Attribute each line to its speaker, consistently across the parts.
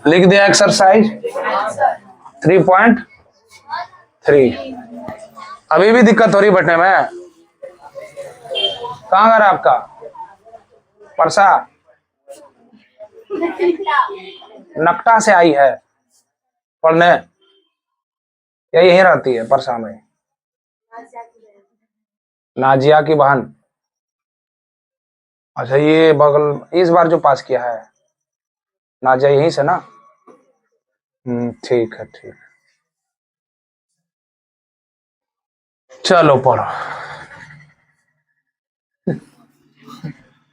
Speaker 1: लिख दिया एक्सरसाइज 3.3। अभी भी दिक्कत हो रही बैठने में? कहाँ घर आपका? परसा नकटा से आई है पढ़ने या यहीं रहती है परसा में? नाजिया की बहन। अच्छा, ये बगल इस बार जो पास किया है नाजिया यहीं से ना? ठीक है ठीक है, चलो पढ़ो।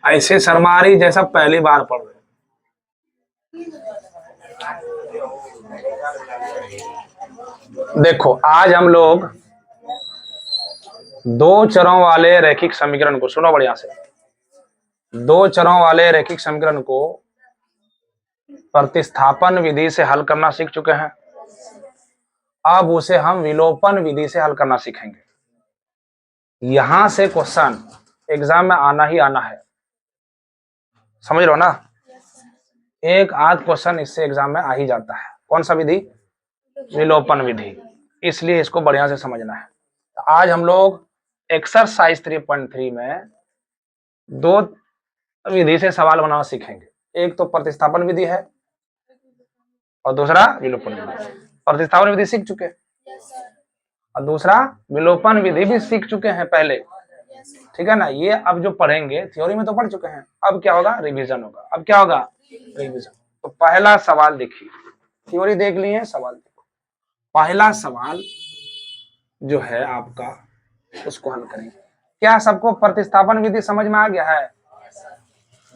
Speaker 1: ऐसे शर्मारी जैसा पहली बार पढ़ रहे। देखो आज हम लोग दो चरों वाले रैखिक समीकरण को, सुनो बढ़िया से, दो चरों वाले रैखिक समीकरण को प्रतिस्थापन विधि से हल करना सीख चुके हैं। अब उसे हम विलोपन विधि से हल करना सीखेंगे। यहां से क्वेश्चन एग्जाम में आना ही आना है, समझ लो ना। एक आध क्वेश्चन इससे एग्जाम में आ ही जाता है। कौन सा विधि? विलोपन विधि। इसलिए इसको बढ़िया से समझना है। तो आज हम लोग एक्सरसाइज 3.3 में दो विधि से सवाल बनाना सीखेंगे। एक तो प्रतिस्थापन विधि है और दूसरा विलोपन विधि। प्रतिस्थापन विधि सीख चुके और दूसरा विलोपन विधि भी सीख चुके हैं पहले, ठीक है ना। ये अब जो पढ़ेंगे थ्योरी में तो पढ़ चुके हैं, अब क्या होगा? रिवीजन होगा। अब क्या होगा? रिवीजन। तो पहला सवाल देखिए, थ्योरी देख लिए, सवाल देखो। पहला सवाल जो है आपका, उसको हल करेंगे। क्या सबको प्रतिस्थापन विधि समझ में आ गया है?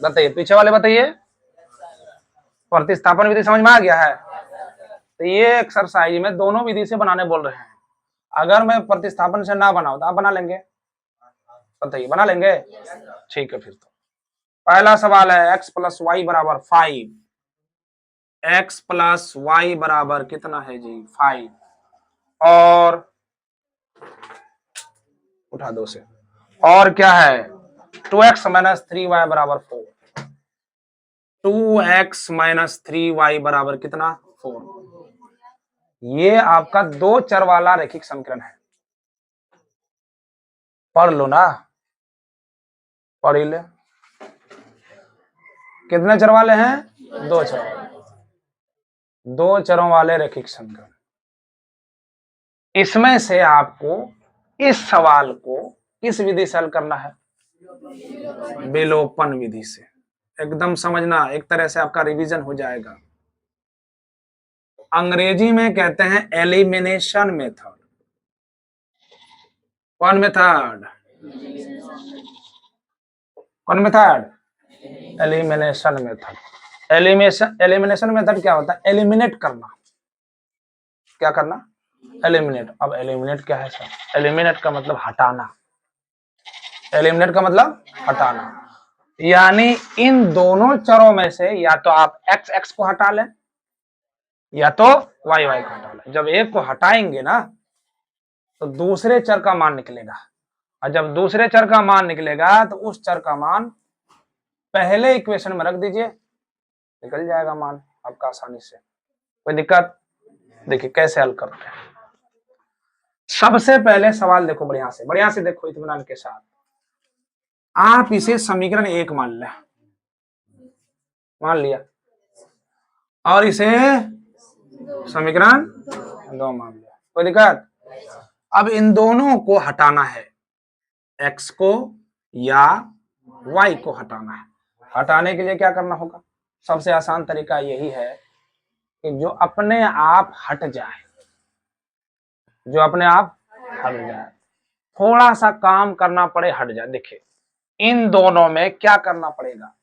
Speaker 1: बताइए, पीछे वाले बताइए, प्रतिस्थापन विधि समझ में आ गया है? तो ये एक्सरसाइज में दोनों विधि से बनाने बोल रहे हैं। अगर मैं प्रतिस्थापन से ना बनाऊं तो आप बना लेंगे? बताइए, बना लेंगे? ठीक है, फिर तो पहला सवाल है x प्लस वाई बराबर 5। x प्लस वाई बराबर कितना है जी? 5। और उठा दो से, और क्या है? 2x माइनस 3y बराबर 4। 2x माइनस 3y बराबर कितना? 4। ये आपका दो चर वाला रैखिक समीकरण है। पढ़ लो ना, पढ़ ले। कितने चर वाले हैं? दो चर वाले। दो चरों वाले रैखिक समीकरण। इसमें से आपको इस सवाल को किस विधि से हल करना है? विलोपन विधि से। एकदम समझना, एक तरह से आपका रिवीजन हो जाएगा। अंग्रेजी में कहते हैं एलिमिनेशन मेथड। कौन मेथड? कौन method? Elimination method. Elimination method क्या होता है? एलिमिनेट करना। क्या करना? एलिमिनेट। अब एलिमिनेट क्या है सर? एलिमिनेट का मतलब हटाना। एलिमिनेट का मतलब हटाना। यानी इन दोनों चरों में से या तो आप एक्स एक्स को हटा लें या तो वाई वाई को हटा लें। जब एक को हटाएंगे ना तो दूसरे चर का मान निकलेगा, और जब दूसरे चर का मान निकलेगा तो उस चर का मान पहले इक्वेशन में रख दीजिए, निकल जाएगा मान आपका आसानी से। कोई दिक्कत? देखिए कैसे हल करते हैं। सबसे पहले सवाल देखो, बढ़िया से देखो इत्मीनान के साथ। आप इसे समीकरण 1 मान लें, मान लिया, और इसे समीकरण 2 मान लिया। कोई दिक्कत? अब इन दोनों को हटाना है, x को या y को हटाना है। हटाने के लिए क्या करना होगा? सबसे आसान तरीका यही है कि जो अपने आप हट जाए, जो अपने आप हट जाए, थोड़ा सा काम करना पड़े, हट जाए। देखिए इन दोनों में क्या करना पड़ेगा?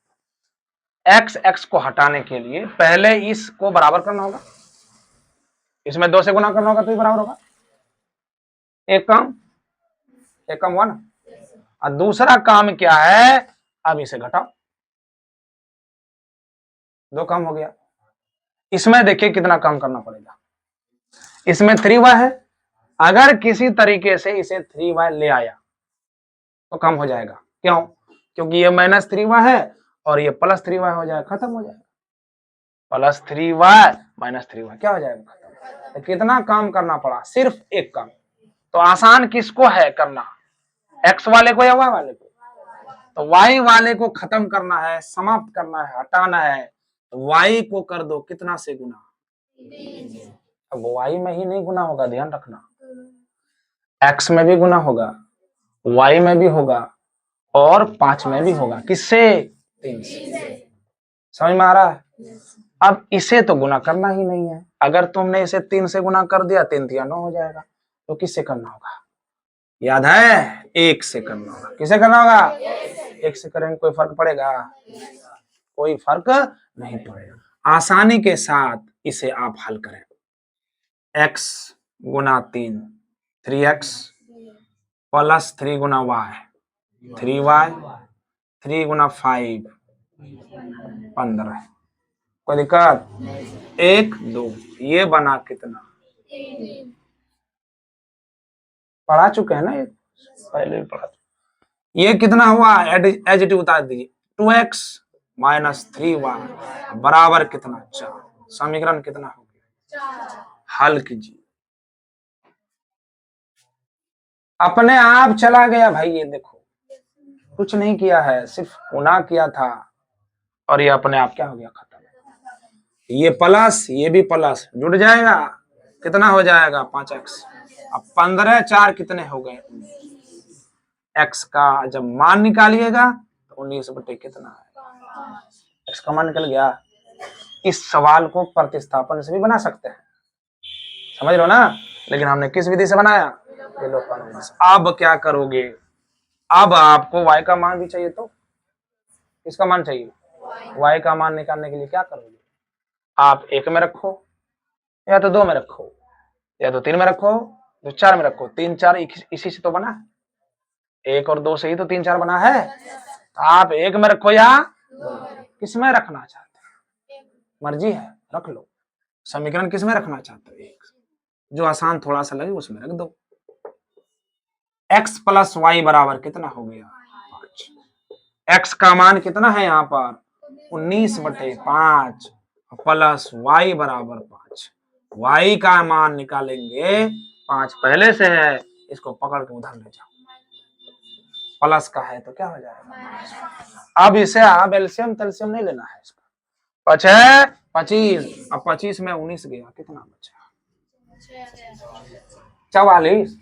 Speaker 1: x x को हटाने के लिए पहले इसको बराबर करना होगा, इसमें 2 से गुना करना होगा तो ही बराबर होगा। एक काम हुआ ना। और दूसरा काम क्या है? अब इसे घटाओ, 2 काम हो गया। इसमें देखिए कितना काम करना पड़ेगा। इसमें 3y है, अगर किसी तरीके से इसे 3y ले आया तो कम हो जाएगा। क्यों? क्योंकि ये -3y है और ये +3y हो जाएगा, खत्म हो जाएगा। +3y -3y क्या हो जाएगा? तो कितना काम करना पड़ा? सिर्फ एक काम। तो आसान किसको है करना? x वाले को या y वाले को? तो y वाले को खत्म करना है, समाप्त करना है, हटाना है। तो y को कर दो कितना से गुना? अब y में ही नहीं गुना होगा, ध्यान रखना। x में भी गुना होगा, y में भी होगा और 5 में भी होगा। किससे? 3 से। समझ में आ रहा है? अब इसे तो गुना करना ही नहीं है। अगर तुमने इसे 3 से गुना कर दिया, 3 3 9 हो जाएगा। तो किससे करना होगा? याद है? 1 से करना होगा। किससे करना होगा? 1 से करेंगे, कोई फर्क पड़ेगा? कोई फर्क नहीं पड़ेगा। आसानी के साथ इसे आप हल करें। x गुना 3 3x +3 गुना y 3y 3 गुना 5 15। कोई दिक्कत? 1 2 ये बना कितना? पढ़ा चुके हैं ना, ये पहले भी पढ़ा। ये कितना हुआ? एडजेटिव बता दीजिए। 2x -3y बराबर कितना? 4। समीकरण कितना हो गया? हल कीजिए। अपने आप चला गया भाई। ये देखो, कुछ नहीं किया है, सिर्फ गुना किया था और ये अपने आप क्या हो गया? खत्म। ये प्लस, ये भी प्लस जुड़ जाएगा, कितना हो जाएगा? 5x। अब 15 4 कितने हो गए? x का जब मान निकालिएगा तो 19 बटे कितना है? x का मान निकल गया। इस सवाल को प्रतिस्थापन से भी बना सकते हैं, समझ लो ना। लेकिन हमने किस विधि से बनाया? विलोपन। अब क्या करोगे? अब आपको y का मान भी चाहिए, तो किसका मान चाहिए? y का मान निकालने के लिए क्या करोगे? आप 1 में रखो, या तो 2 में रखो, या तो 3 में रखो, तो 4 में रखो। 3 4 इसी से तो बना है। 1 और 2 से ही तो 3 4 बना है। तो आप 1 में रखो या किस में रखना चाहते हैं? मर्जी है, रख लो। समीकरण किस में रखना चाहते हो? 1 जो आसान थोड़ा सा लगे उसमें रख दो। x + y बराबर कितना हो गया? 5। x का मान कितना है यहाँ पर? 19 बटे 5 प्लस y बराबर 5। y का मान निकालेंगे, 5 पहले से है, इसको पकड़ के उधर ले जाओ। प्लस का है तो क्या हो जाएगा? अब इसे आप एलसीएम तलसीएम नहीं लेना है इसका। 5 है 25, अब 25 में 19 गया, कितना बचा? 44।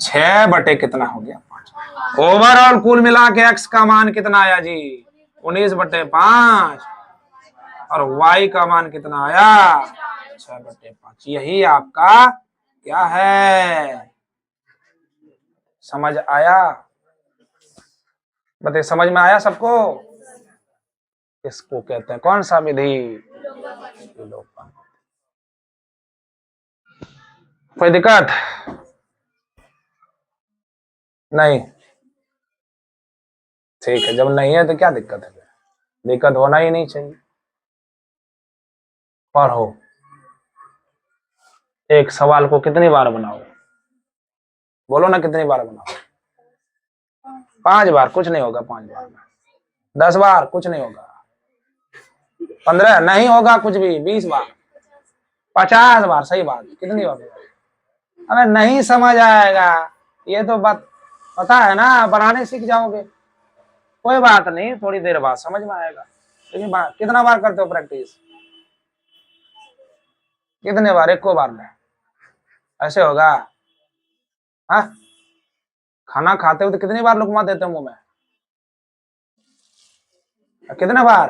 Speaker 1: 6 बटे कितना हो गया? 5। ओवरऑल कुल मिला के x का मान कितना आया जी? 19 बटे 5। और y का मान कितना आया? 6 बटे 5। यही आपका क्या है? समझ आया? बताइए, समझ में आया सबको? इसको कहते हैं कौन सा विधि? विलोपन। कोई दिक्कत नहीं? ठीक है, जब नहीं है तो क्या दिक्कत है? दिक्कत होना ही नहीं चाहिए। पढ़ो। एक सवाल को कितनी बार बनाओ? बोलो ना, कितनी बार बनाओ? 5 बार, कुछ नहीं होगा 5 बार में। 10 बार, कुछ नहीं होगा। 15 नहीं होगा कुछ भी। 20 बार, 50 बार, सही बात। कितनी बार? अरे नहीं समझ आएगा, ये तो बात पता है ना, बनाने सीख जाओगे। कोई बात नहीं, थोड़ी देर बाद समझ में आएगा। लेकिन कितना बार करते हो प्रैक्टिस? कितने बार? 1 बार में ऐसे होगा? हाँ, खाना खाते हो तो कितनी बार लुकमा देते हो मुंह में? कितने बार?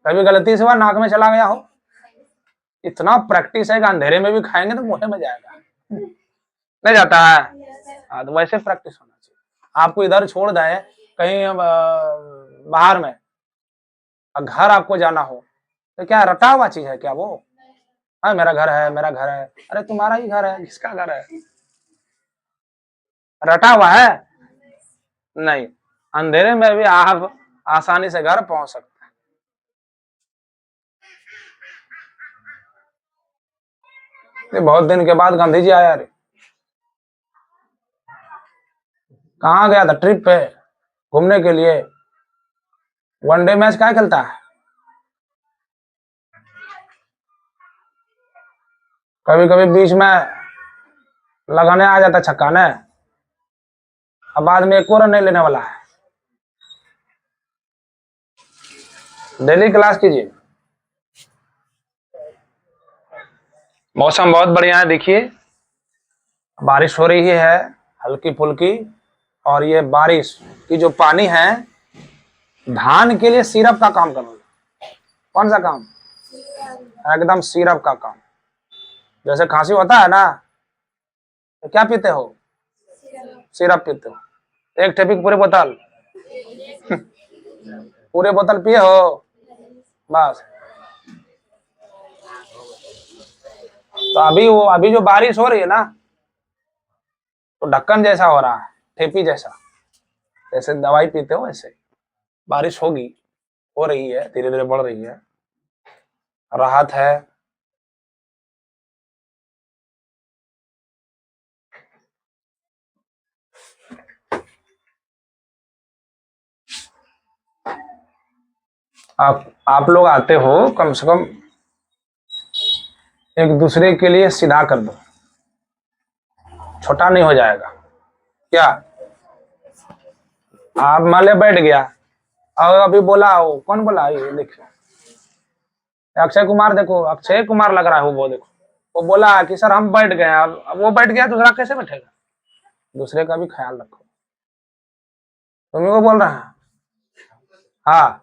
Speaker 1: कभी गलती से बार नाक में चला गया हो? इतना प्रैक्टिस है कि अंधेरे में भी खाएंगे तो मुंह में जाएगा। नहीं जाता है? हाँ, तो वैसे प्रैक्टिस होना चाहिए। आपको इधर छोड़ दे कहीं बाहर में, घर आपको जाना हो, तो क्या रटा हुआ चीज है क्या वो? हाँ, मेरा घर है, मेरा घर है। अरे तुम्हारा ही घर है, किसका घर है? रटा हुआ है? नहीं, अंधेरे में भी आप आसानी से घर पहुंच सकते हैं। बहुत दिन के बाद गांधी जी आया। रे कहाँ गया था? ट्रिप पे? घूमने के लिए। वनडे मैच क्या खेलता है? कभी कभी बीच में लगाने आ जाता छक्का ने, अब बाद में एक और रन नहीं लेने वाला है। डेली क्लास कीजिए। मौसम बहुत बढ़िया है, देखिए बारिश हो रही है हल्की फुल्की, और ये बारिश की जो पानी है धान के लिए सिरप का काम कर रही है। कौन सा काम? एकदम सिरप का काम। जैसे खांसी होता है ना, तो क्या पीते हो? सिरप पीते हो। एक टेपिक पूरे बोतल पूरे बोतल पिए हो बस। तो अभी जो बारिश हो रही है ना, तो ढक्कन जैसा हो रहा है, ठेपी जैसा। जैसे दवाई पीते हो वैसे बारिश होगी, हो रही है, धीरे धीरे बढ़ रही है, राहत है। आप लोग आते हो, कम से कम एक दूसरे के लिए सीधा कर दो, छोटा नहीं हो जाएगा क्या? आप मान ले बैठ गया, और अभी बोला हो, कौन बोला? ये देखो अक्षय कुमार, देखो अक्षय कुमार लग रहा है वो देखो, वो बोला कि सर हम बैठ गए। अब वो बैठ गया, दूसरा कैसे बैठेगा? दूसरे का भी ख्याल रखो। तुम्हें को बोल रहा है। हाँ,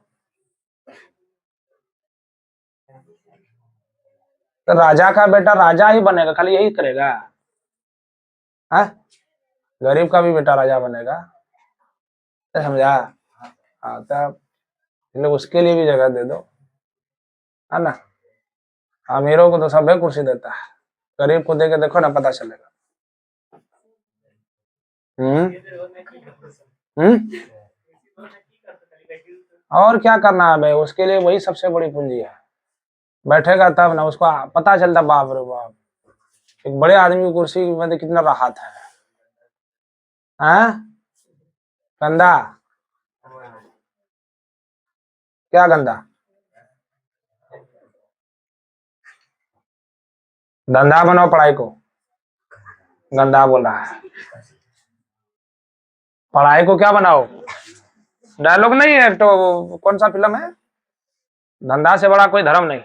Speaker 1: तो राजा का बेटा राजा ही बनेगा, खाली यही करेगा? हाँ, गरीब का भी बेटा राजा बनेगा, तो समझा? हाँ, तब लोग उसके लिए भी जगह दे दो, है ना। अमीरों को तो सब कुर्सी देता है, गरीब को देके देखो ना, पता चलेगा। हम्म और क्या करना है भाई, उसके लिए वही सबसे बड़ी पूंजी है। बैठेगा तब ना उसको पता चलता, बाप रे बाप, एक बड़े आदमी की कुर्सी में कितना राहत है। हाँ, गंदा? क्या गंदा? धंधा बनाओ पढ़ाई को, गंदा बोल रहा है। पढ़ाई को क्या बनाओ? डायलॉग नहीं है तो, कौन सा फिल्म है? धंधा से बड़ा कोई धर्म नहीं।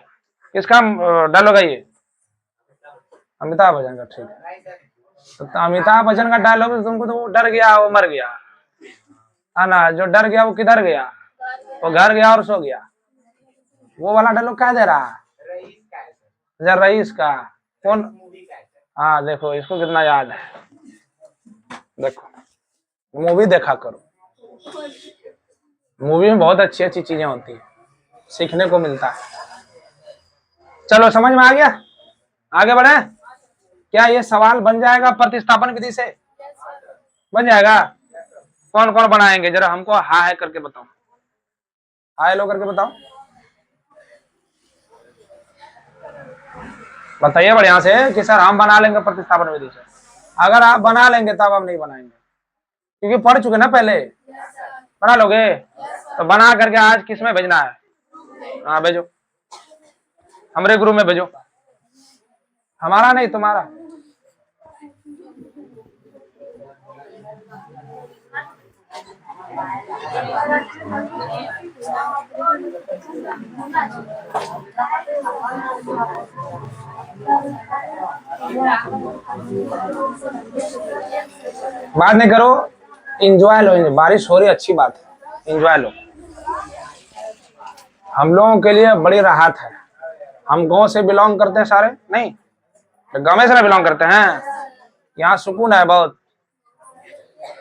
Speaker 1: किसका डायलॉग है ये? अमिताभ बच्चन का। ठीक है, तो अमिताभ बच्चन का डायलॉग तुमको, तो वो डर गया वो मर गया, है ना। जो डर गया वो किधर गया? वो घर गया और सो गया। वो वाला डायलॉग क्या दे रहा है? रईस का। कौन? हाँ, देखो इसको कितना याद है। देखो, मूवी देखा करो, मूवी में बहुत अच्छी अच्छी चीजें होती है, सीखने को मिलता है। चलो, समझ में आ गया? आगे बढ़े। क्या ये सवाल बन जाएगा प्रतिस्थापन विधि से? बन जाएगा? कौन कौन बनाएंगे जरा हमको हाय करके बताओ, हाय लो करके बताओ, बताइए बढ़िया से कि सर हम बना लेंगे प्रतिस्थापन विधि से। अगर आप बना लेंगे तब हम नहीं बनाएंगे, क्योंकि पढ़ चुके ना पहले। बना लोगे? तो बना करके आज किस में भेजना है? हाँ भेजो, हमारे ग्रुप में भेजो। हमारा नहीं, तुम्हारा। बात नहीं करो, एंजॉय लो। बारिश हो रही, अच्छी बात है, एंजॉय लो। हम लोगों के लिए बड़ी राहत है। हम गांव से बिलोंग करते हैं सारे, नहीं गांव से बिलोंग करते हैं। यहाँ सुकून है, बहुत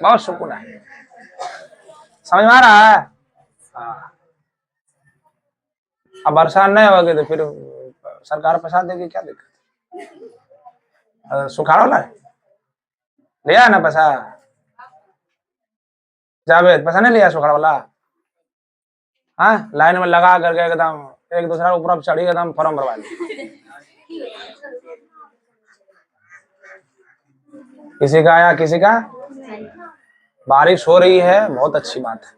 Speaker 1: बहुत सुकून है। समझ में आ रहा है? हाँ। अब बरसात नहीं होगी तो फिर सरकार पैसा देगी, क्या दिक्कत? सुखाड़ वाला है, लिया ना पैसा? जावेद पैसा नहीं लिया सुखाड़ वाला? हाँ, लाइन में लगा करके एकदम एक दूसरा ऊपर चढ़ी एकदम फॉर्म भरवा ली। किसी का आया, किसी का बारिश हो रही है, बहुत अच्छी बात है।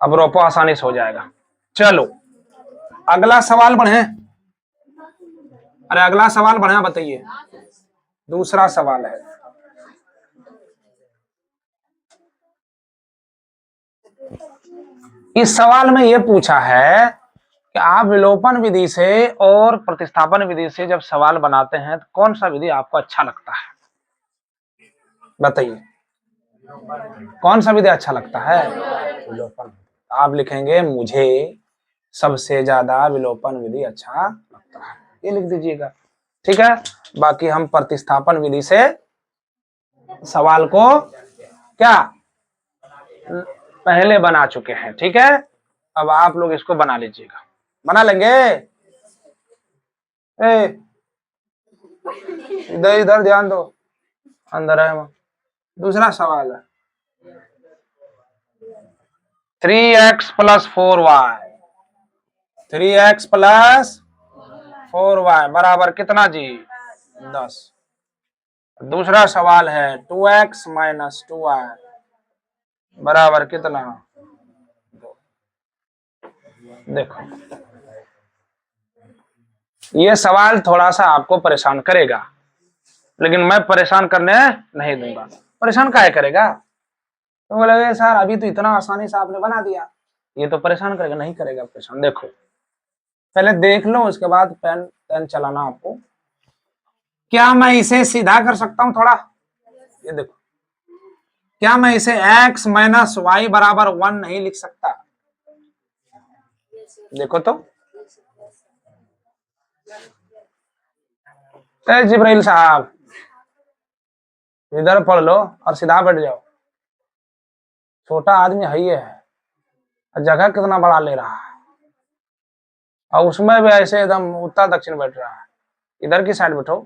Speaker 1: अब रोपो आसानी से हो जाएगा। चलो अगला सवाल बढ़े। अरे अगला सवाल बढ़िया बताइए। दूसरा सवाल है, इस सवाल में यह पूछा है कि आप विलोपन विधि से और प्रतिस्थापन विधि से जब सवाल बनाते हैं तो कौन सा विधि आपको अच्छा लगता है? बताइए, कौन सा विधि अच्छा लगता है? विलोपन। आप लिखेंगे मुझे सबसे ज्यादा विलोपन विधि अच्छा लगता है, ये लिख दीजिएगा। ठीक है, बाकी हम प्रतिस्थापन विधि से सवाल को क्या पहले बना चुके हैं। ठीक है, अब आप लोग इसको बना लीजिएगा। बना लेंगे? इधर इधर ध्यान दो, अंदर है वहां। दूसरा सवाल है 3x + 4y। 3x + 4y बराबर कितना जी? 10। दूसरा सवाल है 2x - 2y बराबर कितना? 2। देखो ये सवाल थोड़ा सा आपको परेशान करेगा, लेकिन मैं परेशान करने नहीं दूंगा। परेशान काहे करेगा? तो बोले सर अभी तो इतना आसानी से आपने बना दिया, ये तो परेशान करेगा। नहीं करेगा परेशान। देखो पहले देख लो, उसके बाद पेन चलाना आपको। क्या मैं इसे सीधा कर सकता हूं थोड़ा? ये देखो, क्या मैं इसे x - y बराबर 1 नहीं लिख सकता? देखो तो जिब्राइल साहब, इधर पढ़ लो और सीधा बैठ जाओ। छोटा आदमी है, ये है, जगह कितना बड़ा ले रहा है, और उसमें भी ऐसे एकदम उत्तर दक्षिण बैठ रहा है। इधर की साइड बैठो,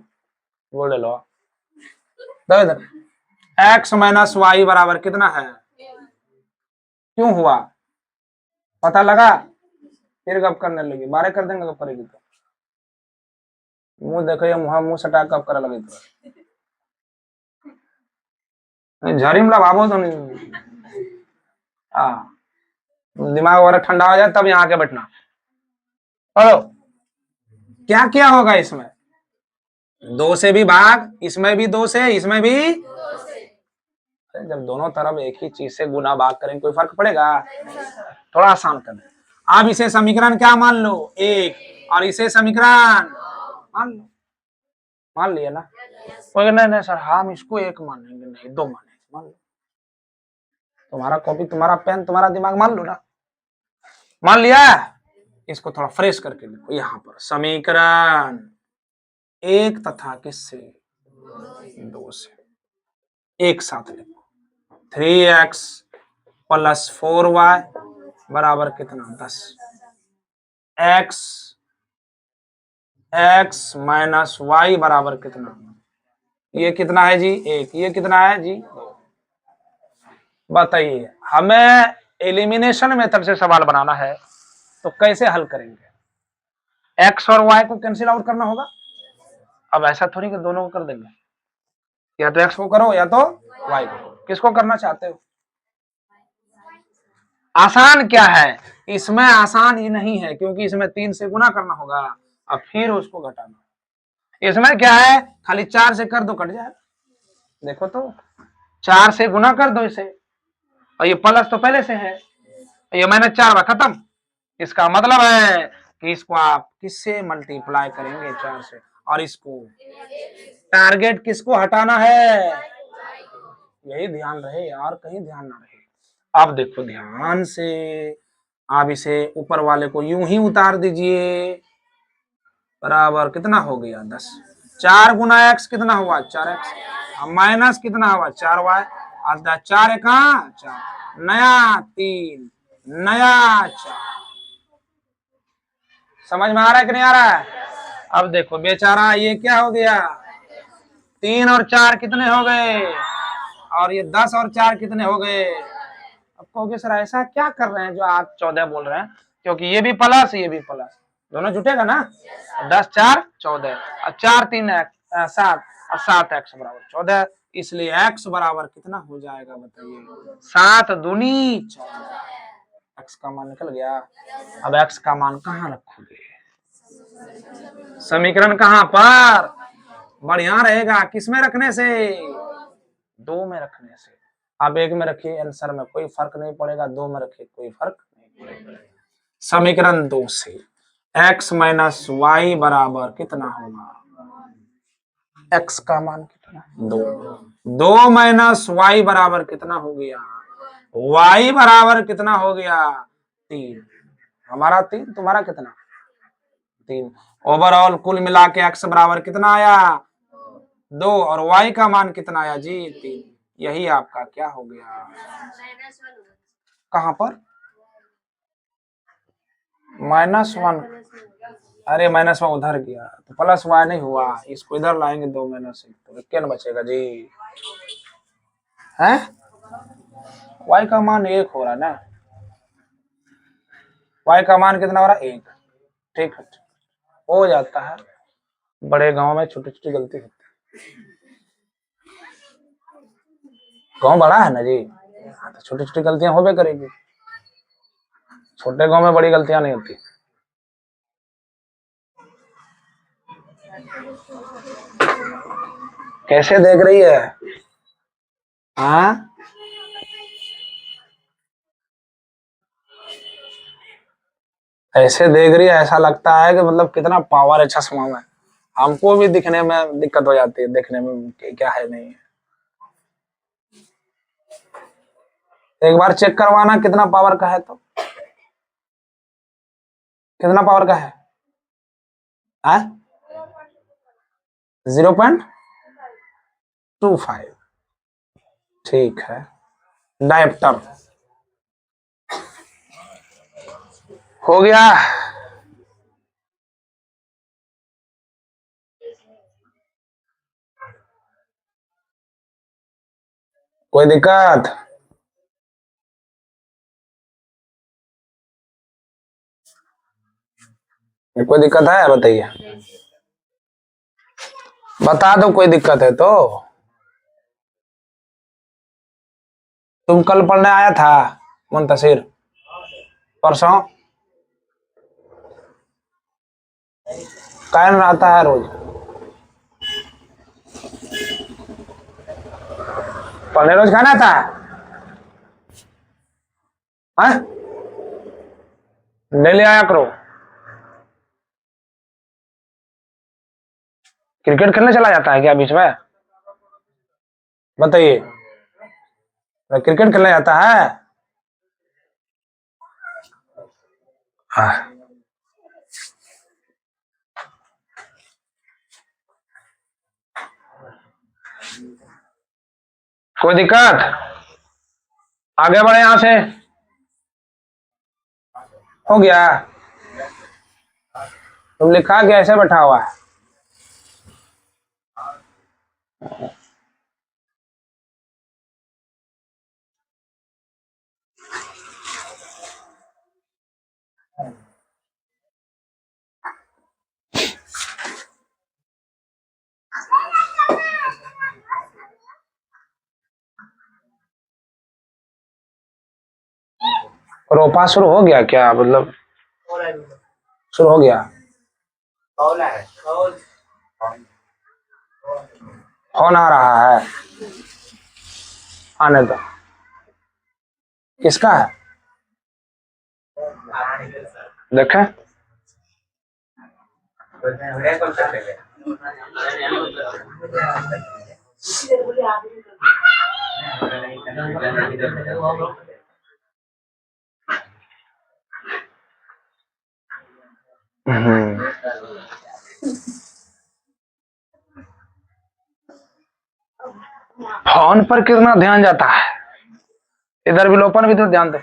Speaker 1: वो ले लो। दो इधर। x - y बराबर कितना है? क्यों हुआ पता लगा? फिर गप करने लगी, बारे कर देंगे गप करेगी तो। मुंह देखो, ये मुंह सटा गप करे लगी तो झरिम लगाबो तो नहीं। हाँ, दिमाग वगैरह ठंडा हो जाए तब यहाँ आके बैठना। पढ़ो क्या क्या होगा इसमें? 2 से भी भाग, इसमें भी 2 से, इसमें भी। जब दोनों तरफ एक ही चीज से गुना भाग करेंगे कोई फर्क पड़ेगा? थोड़ा आसान कर दे। आप इसे समीकरण क्या मान लो? 1, और इसे समीकरण मान लो। मान लिया ना? नहीं सर हम इसको 1 मानेंगे, नहीं 2 मानेंगे। मान लो, तुम्हारा कॉपी, तुम्हारा पेन, तुम्हारा दिमाग, मान लो ना। मान लिया? इसको थोड़ा फ्रेश करके लिखो। यहाँ पर समीकरण 1 तथा किससे? 2 से एक साथ लिखो। 3x + 4y बराबर कितना? 10। x - y बराबर कितना? ये कितना है जी? 1। ये कितना है जी? 2। बताइए, हमें एलिमिनेशन मेथड से सवाल बनाना है तो कैसे हल करेंगे? x और y को कैंसिल आउट करना होगा। अब ऐसा थोड़ी कि दोनों को कर देंगे, या तो x को करो या तो y को। किसको करना चाहते हो? आसान क्या है इसमें? आसान ही नहीं है, क्योंकि इसमें 3 से गुना करना होगा और फिर उसको घटाना। इसमें क्या है, खाली 4 से कर दो, कट जाए। देखो तो 4 से गुना कर दो इसे, और ये प्लस तो पहले से है, ये मैंने 4 बार खत्म। इसका मतलब है कि इसको आप किससे मल्टीप्लाई करेंगे? 4 से। और इसको टारगेट किसको हटाना है? यही ध्यान रहे यार, कहीं ध्यान ना रहे। अब देखो ध्यान से, आप इसे ऊपर वाले को यूं ही उतार दीजिए। बराबर कितना हो गया? 10। 4 गुना x कितना हुआ? 4x। माइनस कितना हुआ? 4y। 4 एका 4, नया 3, नया 4। समझ में आ रहा है कि नहीं आ रहा है? अब देखो बेचारा, ये क्या हो गया? 3 और 4 कितने हो गए? और ये 10 और 4 कितने हो गए? अब कहोगे सर ऐसा क्या कर रहे हैं जो आप 14 बोल रहे हैं? क्योंकि ये भी प्लस, ये भी प्लस, दोनों जुटेगा ना। 10 4 14, और 4 3 7, और 7 x बराबर 14। इसलिए x बराबर कितना हो जाएगा बताइए, 7 दूनी 14। x का मान निकल गया। अब x का मान कहाँ रखोगे, समीकरण कहाँ पर बढ़िया रहेगा, किसमें रखने से, 2 में रखने से। आप 1 में रखिए आंसर में कोई फर्क नहीं पड़ेगा, 2 में रखिए कोई फर्क नहीं पड़ेगा। समीकरण 2 से x माइनस वाई बराबर कितना होगा, x का मान कितना, 2। 2 माइनस वाई बराबर कितना हो गया, y बराबर कितना हो गया, 3। हमारा 3, तुम्हारा कितना, 3। ओवरऑल कुल मिला के x बराबर कितना आया, 2, और y का मान कितना आया जी, 3। यही आपका क्या हो गया, कहां पर -1, अरे -1 उधर गया तो प्लस y नहीं हुआ, इसको इधर लाएंगे 2 -1 तो क्या बचेगा जी, है y का मान 1 हो रहा है ना, y का मान कितना हो रहा है, 1। ठीक है, हो जाता है, बड़े गांव में छोटी छोटी गलती होती है, गांव बड़ा है ना जी, तो छोटी छोटी गलतियां होबे करेगी, छोटे गांव में बड़ी गलतियां नहीं होती। कैसे देख रही है, हाँ ऐसे देख रही है, ऐसा लगता है कि मतलब कितना पावर है चश्मा में, हमको भी दिखने में दिक्कत हो जाती है, देखने में क्या है नहीं है। एक बार चेक करवाना कितना पावर का है, तो कितना पावर का है, 0.25, ठीक है, डायप्टर हो गया। कोई दिक्कत, कोई दिक्कत है बताइए, बता दो कोई दिक्कत है तो। तुम कल पढ़ने आया था मुंतशिर, परसों कायम रहता है रोज, पढ़ने रोज कहना था, ले आया करो। क्रिकेट खेलने चला जाता है क्या बीच में, बताइए, क्रिकेट खेलने जाता है, कोई दिक्कत, आगे बढ़े यहां से, हो गया, तुम लिखा कि ऐसे बैठा हुआ है, रोपा शुरू हो गया क्या, मतलब शुरू हो गया, फोन आ रहा है, आने दो, किसका है देखें, फोन पर कितना ध्यान जाता है, इधर विलोपन भी तो ध्यान दे,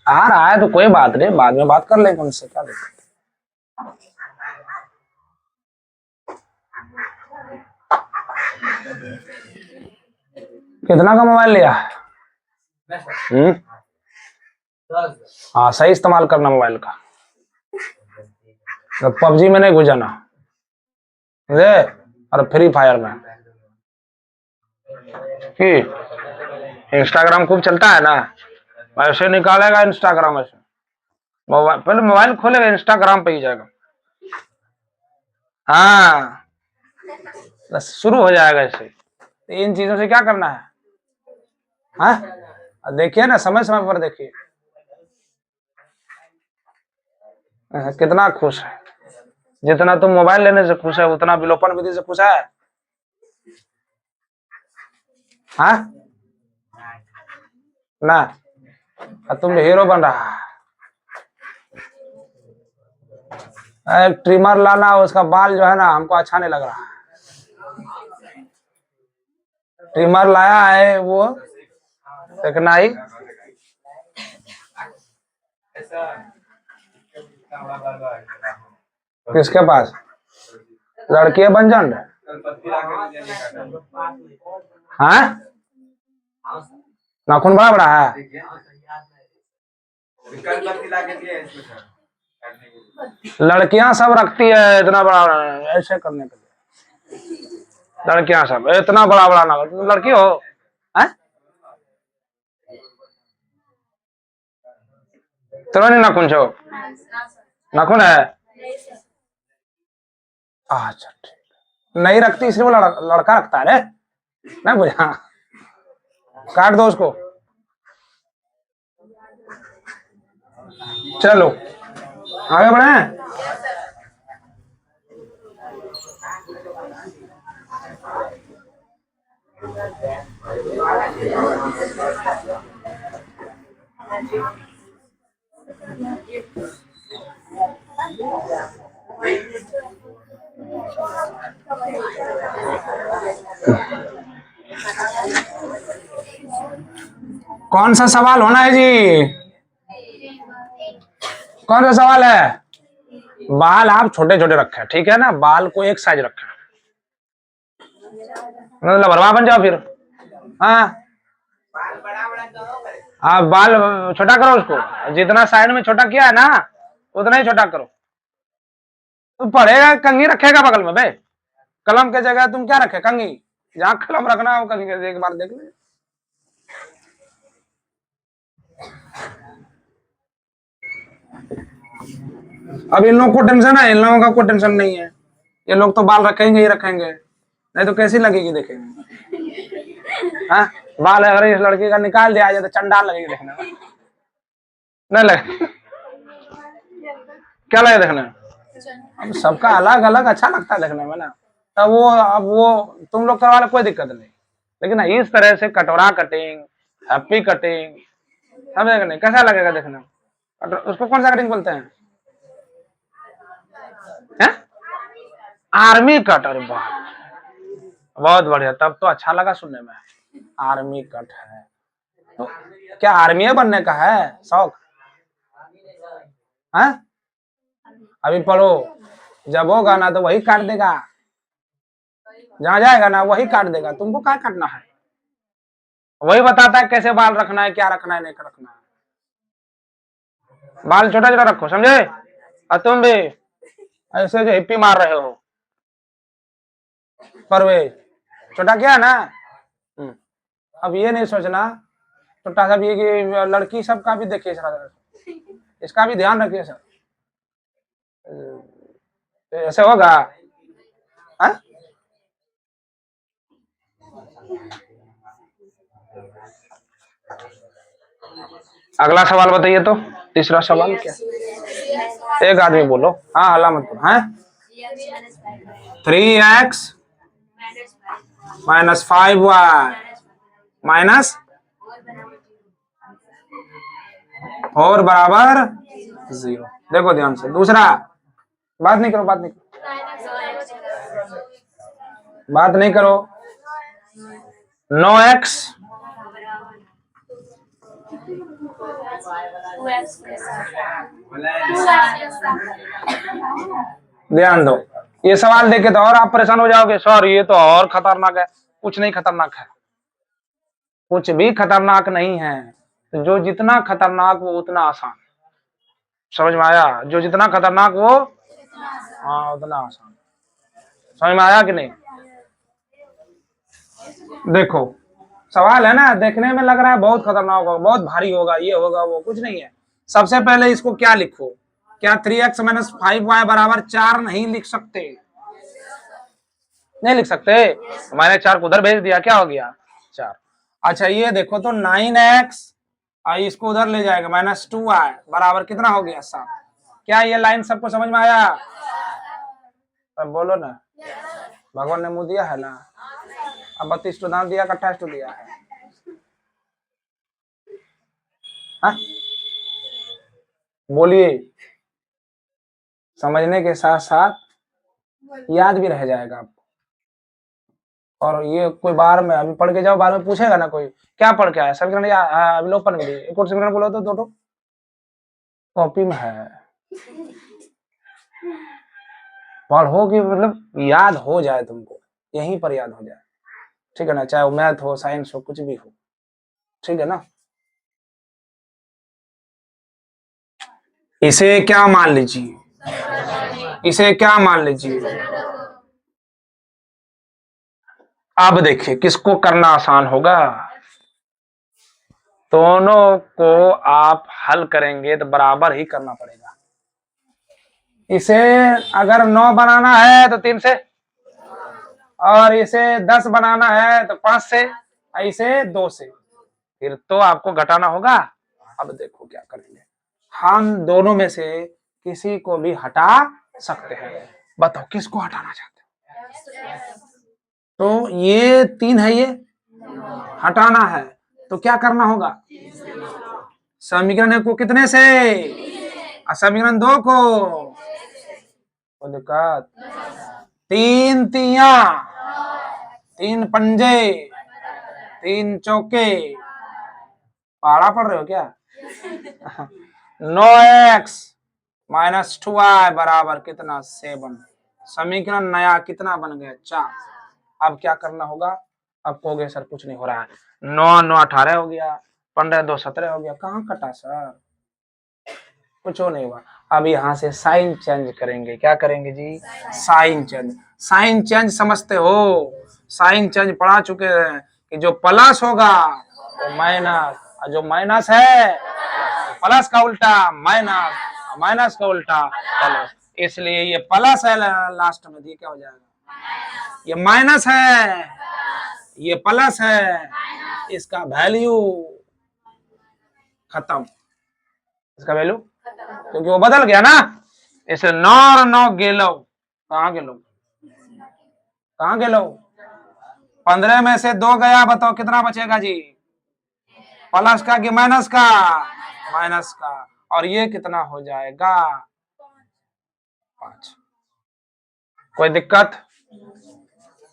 Speaker 1: आ रहा है तो कोई बात नहीं, बाद में बात कर लेंगे उनसे, क्या दिक्कत, कितना का मोबाइल लिया, हाँ सही इस्तेमाल करना मोबाइल का, तो पबजी में नहीं घुस जाना समझे, और फ्री फायर में कि इंस्टाग्राम खूब चलता है ना, ऐसे निकालेगा इंस्टाग्राम, ऐसे मोबाइल पहले मोबाइल खोलेगा इंस्टाग्राम पे ही जाएगा। हाँ बस शुरू हो जाएगा ऐसे। तो इन चीजों से क्या करना है, हाँ देखिए ना, समय समय पर देखिए कितना खुश है। जितना तुम मोबाइल लेने से खुश है उतना विलोपन विधि से खुश है। हाँ ना, तुम हीरो बन रहा है। एक ट्रिमर लाना, उसका बाल जो है ना हमको अच्छा नहीं लग रहा है। ट्रिमर लाया है वो एक नाई, किसके पास लड़की है बंजन, हाँ नाखून बड़ा बड़ा है, लड़कियां सब रखती है इतना बड़ा ऐसे करने के लिए, लड़कियां सब इतना बड़ा बड़ा ना, तुम लड़की हो, हैं तो नहीं नाखून छो, नाखून है, अच्छा ठीक, नहीं रखती इसलिए वो लड़का रखता है रे, नहीं बुझा, काट दो उसको। चलो आगे बढ़े। कौन सा सवाल होना है जी, कौन सा सवाल है। बाल आप छोटे छोटे रखे, ठीक है ना, बाल को एक साइज रखे, मतलब बर्बाद बन जाओ फिर। हाँ आप बाल छोटा करो उसको, जितना साइड में छोटा किया है ना उतना ही छोटा करो। तो पढ़ेगा कंघी रखेगा बगल में बे, कलम के जगह तुम क्या रखे कंघी, जहां कलम रखना हो कंघी, एक बार देख ले। अब इन लोगों को टेंशन है, इन लोगों का कोई टेंशन नहीं है, ये लोग तो बाल रखेंगे ही रखेंगे, नहीं तो कैसी लगेगी देखेंगे। हाँ बाल अगर इस लड़की का निकाल दिया जाए तो चंडाल लगेगी देखने में, नहीं लगे, क्या लगे देखने में, अब सबका अलग अलग अच्छा लगता है देखने में ना, तब वो अब वो तुम लोग करवा लो कोई दिक्कत नहीं, लेकिन इस तरह से कटोरा कटिंग, हैप्पी कटिंग, समझेगा नहीं कैसा लगेगा देखने में, उसको कौन सा कटिंग बोलते हैं, है? आर्मी कट, अरे वाह बहुत बढ़िया, तब तो अच्छा लगा सुनने में, आर्मी कट है तो क्या आर्मी बनने का है शौक, है? अभी पढ़ो, जब होगा ना तो वही काट देगा, जहां जाएगा ना वही काट देगा, तुमको क्या काटना है, वही बताता है कैसे बाल रखना है, क्या रखना है नहीं रखना है, बाल छोटा छोटा रखो समझे, और तुम भी ऐसे जो हिप्पी मार रहे हो परवेज, छोटा क्या है ना। अब ये नहीं सोचना छोटा सा भी कि लड़की सबका भी देखिए सर, इसका भी ध्यान रखिए सर, ऐसे होगा, है? अगला सवाल बताइए तो, तीसरा सवाल क्या, एक आदमी बोलो, हाँ हल्ला मत करो, है 3x -5y माइनस 4 बराबर 0। देखो ध्यान से, दूसरा बात नहीं करो, बात नहीं करो, बात नहीं करो, 9x ध्यान दो, ये सवाल देखे तो और आप परेशान हो जाओगे, सर ये तो और खतरनाक है, कुछ नहीं खतरनाक है, कुछ भी खतरनाक नहीं है, तो जो जितना खतरनाक वो उतना आसान, समझ में आया, जो जितना खतरनाक वो हाँ उतना आसान। समझ में आया कि नहीं? देखो सवाल है ना, देखने में लग रहा है बहुत खतरनाक होगा, बहुत भारी होगा, ये होगा वो, कुछ नहीं है। सबसे पहले इसको क्या लिखो, क्या 3x माइनस 5y बराबर 4 नहीं लिख सकते? नहीं लिख सकते। मैंने 4 को उधर भेज दिया, क्या हो गया 4। अच्छा ये देखो तो 9x इसको उधर ले जाएगा, -2y बराबर कितना हो गया 7। क्या ये लाइन सबको समझ में आया? अब बोलो ना, भगवान ने मुंह दिया है ना। अब 32 दान दिया, 28 दिया है। हाँ? बोलिए। समझने के साथ साथ याद भी रह जाएगा आपको। और ये कोई बार में अभी पढ़ के जाओ, बार में पूछेगा ना कोई क्या पढ़ के आया, समीकरण या अवलोकन विधि, एक और समीकरण बोलो तो दो कॉपी में है। पढ़ोगे मतलब याद हो जाए तुमको, यहीं पर याद हो जाए, ठीक है ना? चाहे वो मैथ हो, साइंस हो, कुछ भी हो, ठीक है ना? इसे क्या मान लीजिए, इसे क्या मान लीजिए। अब देखिए किसको करना आसान होगा। दोनों को आप हल करेंगे तो बराबर ही करना पड़ेगा। इसे अगर 9 बनाना है तो 3 से, और इसे 10 बनाना है तो 5 से, इसे 2 से, फिर तो आपको घटाना होगा। अब देखो क्या करेंगे, हम दोनों में से किसी को भी हटा सकते हैं। बताओ किसको हटाना चाहते हो? तो ये 3 है, ये हटाना है तो क्या करना होगा? समीकरण 1 को कितने से, समीकरण 2 को, दिक्कत 3 तिया, 3 पंजे, 3 चौके, पहाड़ा पढ़ रहे हो क्या? 9x माइनस 2y बराबर कितना 7। समीकरण नया कितना बन गया 4। अब क्या करना होगा? अब कहोगे सर कुछ नहीं हो रहा है, 9 9 18 हो गया, 15 2 17 हो गया, कहाँ कटा सर? कुछ हो नहीं हुआ। अब यहाँ से साइन चेंज करेंगे, क्या करेंगे जी? Sign change. साइन चेंज समझते हो? साइन चेंज पढ़ा चुके हैं कि जो प्लस होगा वो माइनस, और जो माइनस है प्लस का उल्टा माइनस, माइनस का उल्टा प्लस, इसलिए ये प्लस है लास्ट में, ये क्या हो जाएगा? ये माइनस है, ये प्लस है, इसका वैल्यू खत्म, इसका वैल्यू, क्योंकि वो बदल गया ना। इसे 9 और 9 गेलो, कहाँ गेलो, कहाँ गेलो? 15 में से 2 गया, बताओ कितना बचेगा जी? प्लस का कि माइनस का? माइनस का। और ये कितना हो जाएगा? 5। कोई दिक्कत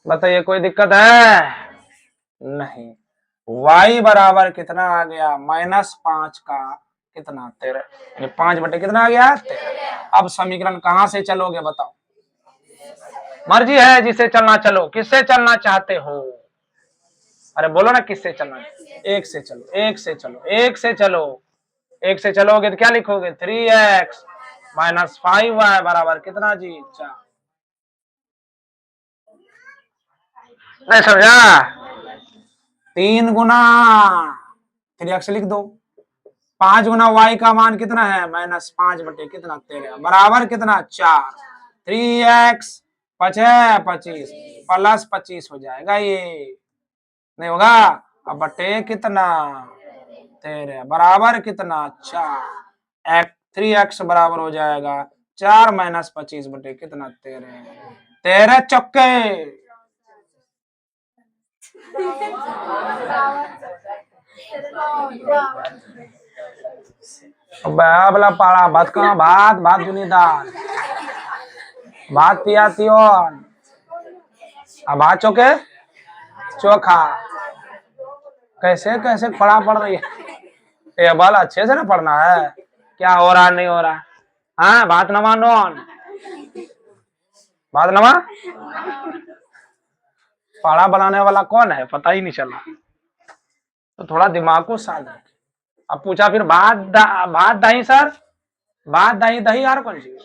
Speaker 1: बताइए, कोई दिक्कत है? नहीं। y बराबर कितना आ गया? -5 का कितना 13, 5 बटे कितना आ गया 13। अब समीकरण कहां से चलोगे बताओ? मर्जी है जिसे चलना चलो, किससे चलना चाहते हो? अरे बोलो ना किससे चलना? एक से चलो, एक से चलो, एक से चलो, एक से चलोगे तो क्या लिखोगे? 3x माइनस 5y बराबर कितना जी 4। नहीं समझा? 3 गुना 3x लिख दो, 5 गुना y का मान कितना है? -5 बटे कितना 13 बराबर कितना 4। 3x 5 25 प्लस 25 हो जाएगा, ये नहीं होगा। अब बटे कितना 13 बराबर कितना 4। 3x बराबर हो जाएगा 4 माइनस 25 बटे कितना 13, 13 चौके। बोला पाड़ा भात कहाँ, भात भात जुनीदार भात पिया तियोन, अब भात चौके चोखा। कैसे कैसे पढ़ा पड़ रही है, टेबल अच्छे से ना पढ़ना है, क्या हो रहा नहीं हो रहा। हाँ भात नमा नॉन, भात नमा पाड़ा बनाने वाला कौन है पता ही नहीं चला, तो थोड़ा दिमाग को शांत रखे। अब पूछा फिर भात भात दही सर, भात दही दही और कौन सी?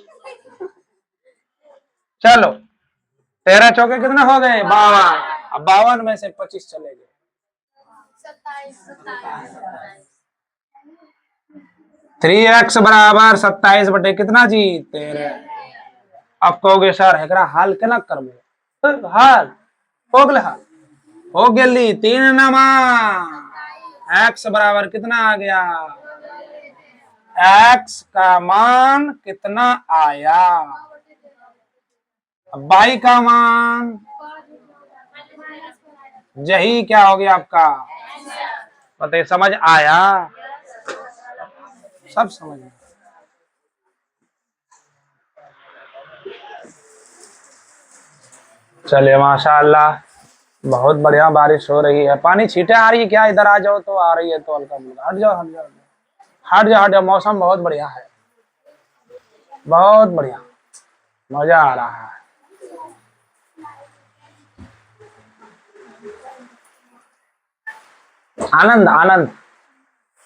Speaker 1: चलो 13 चौके कितने हो गए? 52। अब 52 में से 25 चले गए। 3x बराबर 27 बटे कितना जी? 13। अब कहोगे सर एकरा हाल केना करबो? हाल हो गए, हाल हो गेली 3 नमा। x बराबर कितना आ गया? x का मान कितना आया? y का मान यही क्या हो गया आपका? बताइए, समझ आया? सब समझ में। चलिए माशाअल्लाह, बहुत बढ़िया बारिश हो रही है। पानी छींटे आ रही है क्या? इधर आ जाओ तो आ रही है तो हल्का फुल्का। हट जाओ, हट जाओ, हट जाओ, हट जाओ। मौसम बहुत बढ़िया है, बहुत बढ़िया, मजा आ रहा है। आनंद आनंद।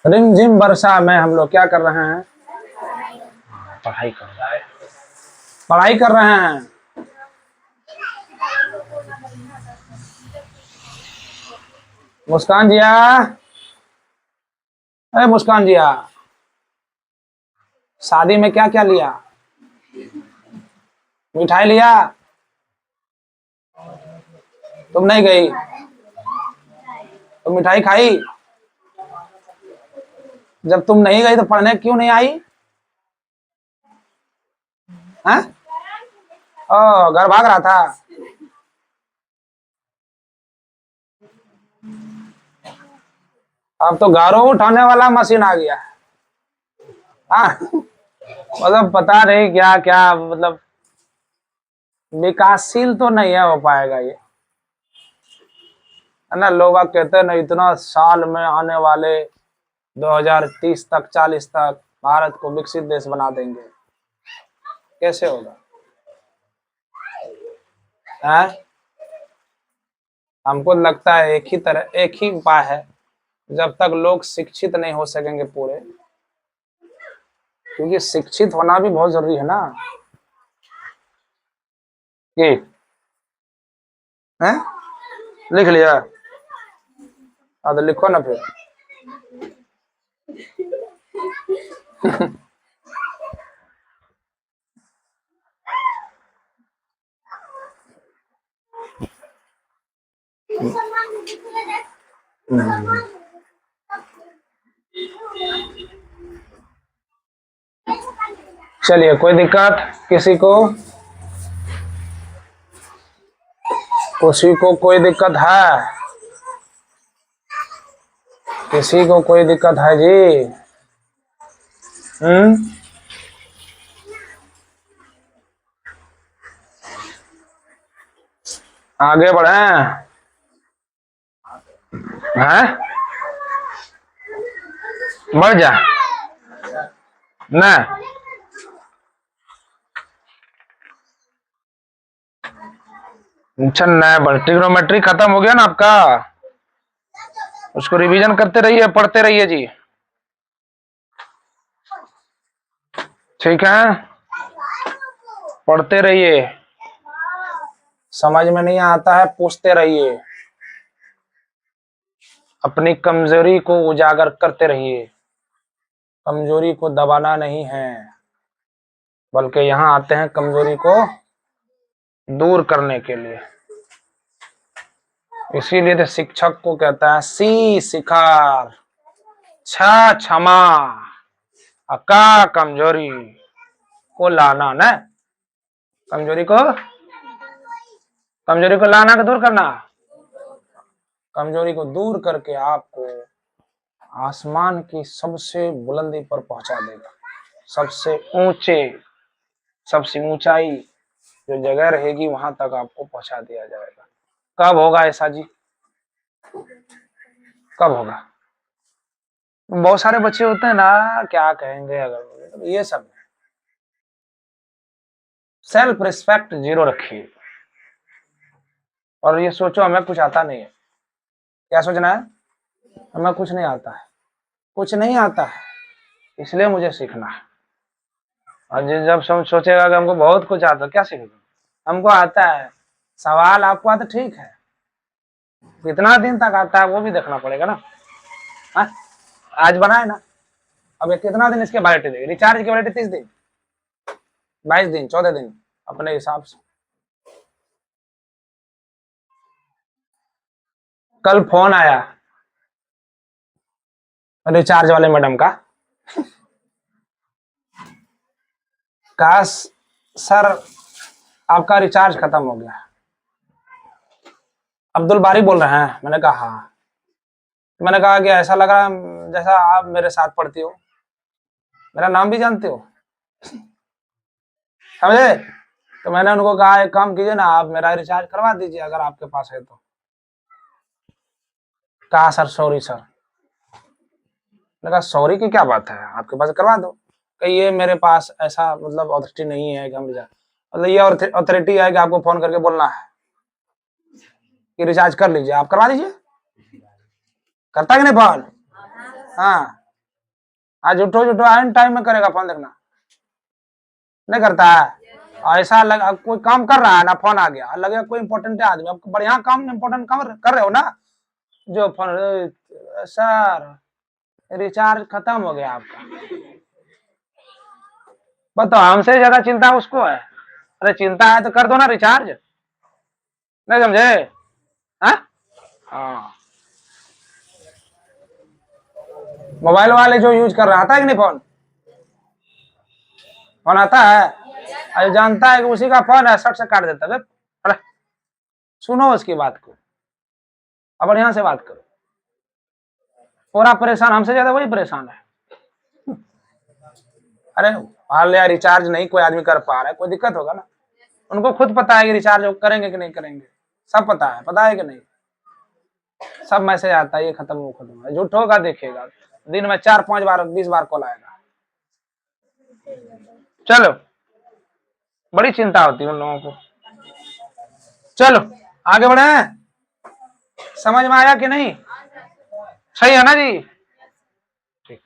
Speaker 1: रिमझिम वर्षा में हम लोग क्या कर रहे हैं? पढ़ाई कर रहे हैं, पढ़ाई कर रहे हैं। मुस्कान जिया, अरे मुस्कान जिया, शादी में क्या क्या लिया? मिठाई लिया? तुम नहीं गई? तुम मिठाई खाई? जब तुम नहीं गई तो पढ़ने क्यों नहीं आई? हैं? ओ, घर भाग रहा था। अब तो घरों उठाने वाला मशीन आ गया है। हाँ, मतलब पता नहीं क्या क्या, मतलब विकासशील तो नहीं है हो पाएगा ये, है ना। लोग आप कहते हैं ना, इतना साल में आने वाले 2030 तक 40 तक भारत को विकसित देश बना देंगे। कैसे होगा? है? हमको लगता है एक ही तरह, एक ही उपाय है। जब तक लोग शिक्षित नहीं हो सकेंगे पूरे, क्योंकि शिक्षित होना भी बहुत जरूरी है ना। ये है, लिख लिया? हाँ तो लिखो ना फिर। चलिए, कोई दिक्कत किसी को? किसी को कोई दिक्कत है? किसी को कोई दिक्कत है जी? आगे बढ़े हैं? बढ़ जा ना। अच्छा, नया बढ़, ट्रिग्नोमेट्री खत्म हो गया ना आपका? उसको रिवीजन करते रहिए, पढ़ते रहिए जी। ठीक है, पढ़ते रहिए। समझ में नहीं आता है पूछते रहिए। अपनी कमजोरी को उजागर करते रहिए। कमजोरी को दबाना नहीं है, बल्कि यहाँ आते हैं कमजोरी को दूर करने के लिए। इसीलिए तो शिक्षक को कहता है सी शिखार, छ क्षमा, अका कमजोरी को लाना ना। कमजोरी को लाना का दूर करना। कमजोरी को दूर करके आपको आसमान की सबसे बुलंदी पर पहुंचा देगा। सबसे ऊंचे, सबसे ऊंचाई जो जगह रहेगी वहां तक आपको पहुंचा दिया जाएगा। कब होगा ऐसा जी? कब होगा? बहुत सारे बच्चे होते हैं ना, क्या कहेंगे अगर ये सब। सेल्फ रिस्पेक्ट जीरो रखिए और ये सोचो हमें कुछ आता नहीं है। क्या सोचना है? हमें कुछ नहीं आता है, कुछ नहीं आता है, इसलिए मुझे सीखना है। और जब सोचेगा कि हमको बहुत कुछ आता है, क्या सीखेगा? हमको आता है, सवाल आपको आता ठीक है, कितना दिन तक आता है वो भी देखना पड़ेगा ना। हाँ? आज बनाए ना, अब ये कितना दिन इसके वैलिडिटी देगी, रिचार्ज की वैलिडिटी 30 दिन, 22 दिन, 14 दिन अपने हिसाब से। कल फोन आया रिचार्ज वाले मैडम का, कहा सर आपका रिचार्ज खत्म हो गया। अब्दुल बारी बोल रहे हैं? मैंने कहा हाँ। मैंने कहा कि ऐसा लग रहा है जैसा आप मेरे साथ पढ़ती हो, मेरा नाम भी जानते हो, समझे? तो मैंने उनको कहा एक काम कीजिए ना, आप मेरा रिचार्ज करवा दीजिए अगर आपके पास है तो। कहा सर सॉरी सर। मैंने कहा सॉरी की क्या बात है, आपके पास करवा दो। कि ये मेरे पास ऐसा मतलब अथॉरिटी नहीं है कि हम रिचार्ज, मतलब ये अथॉरिटी है कि आपको फोन करके बोलना है कि रिचार्ज कर लीजिए, आप करवा दीजिए। करता है कि नहीं फोन? हाँ, आज झूठो झूठो एंड टाइम में करेगा फोन, देखना नहीं करता है। ऐसा लगा कोई काम कर रहा है ना, फोन आ गया, लगेगा कोई इंपॉर्टेंट है आदमी, आपको बढ़िया काम इंपॉर्टेंट काम कर रहे हो ना, जो फोन सर रिचार्ज खत्म हो गया आपका। बताओ, हमसे ज्यादा चिंता उसको है। अरे चिंता है तो कर दो ना रिचार्ज, नहीं समझे? हाँ, मोबाइल वाले जो यूज कर रहा आता है कि नहीं फोन, फोन आता है, अरे जानता है कि उसी का फोन है, सट से काट देता है। अरे सुनो उसकी बात को, अब बढ़िया से बात करो। पूरा परेशान, हमसे ज्यादा वही परेशान है। अरे मान लिया रिचार्ज नहीं कोई आदमी कर पा रहा है, कोई दिक्कत होगा ना, उनको खुद पता है कि रिचार्ज करेंगे कि नहीं करेंगे, सब पता है कि नहीं, सब मैसेज आता है, ये खत्म वो खत्म है, झूठ होगा देखिएगा, दिन में 4-5 बार 20 बार कॉल आएगा। चलो, बड़ी चिंता होती है उन लोगों को। चलो आगे बढ़े, समझ में आया कि नहीं? सही है ना जी? ठीक।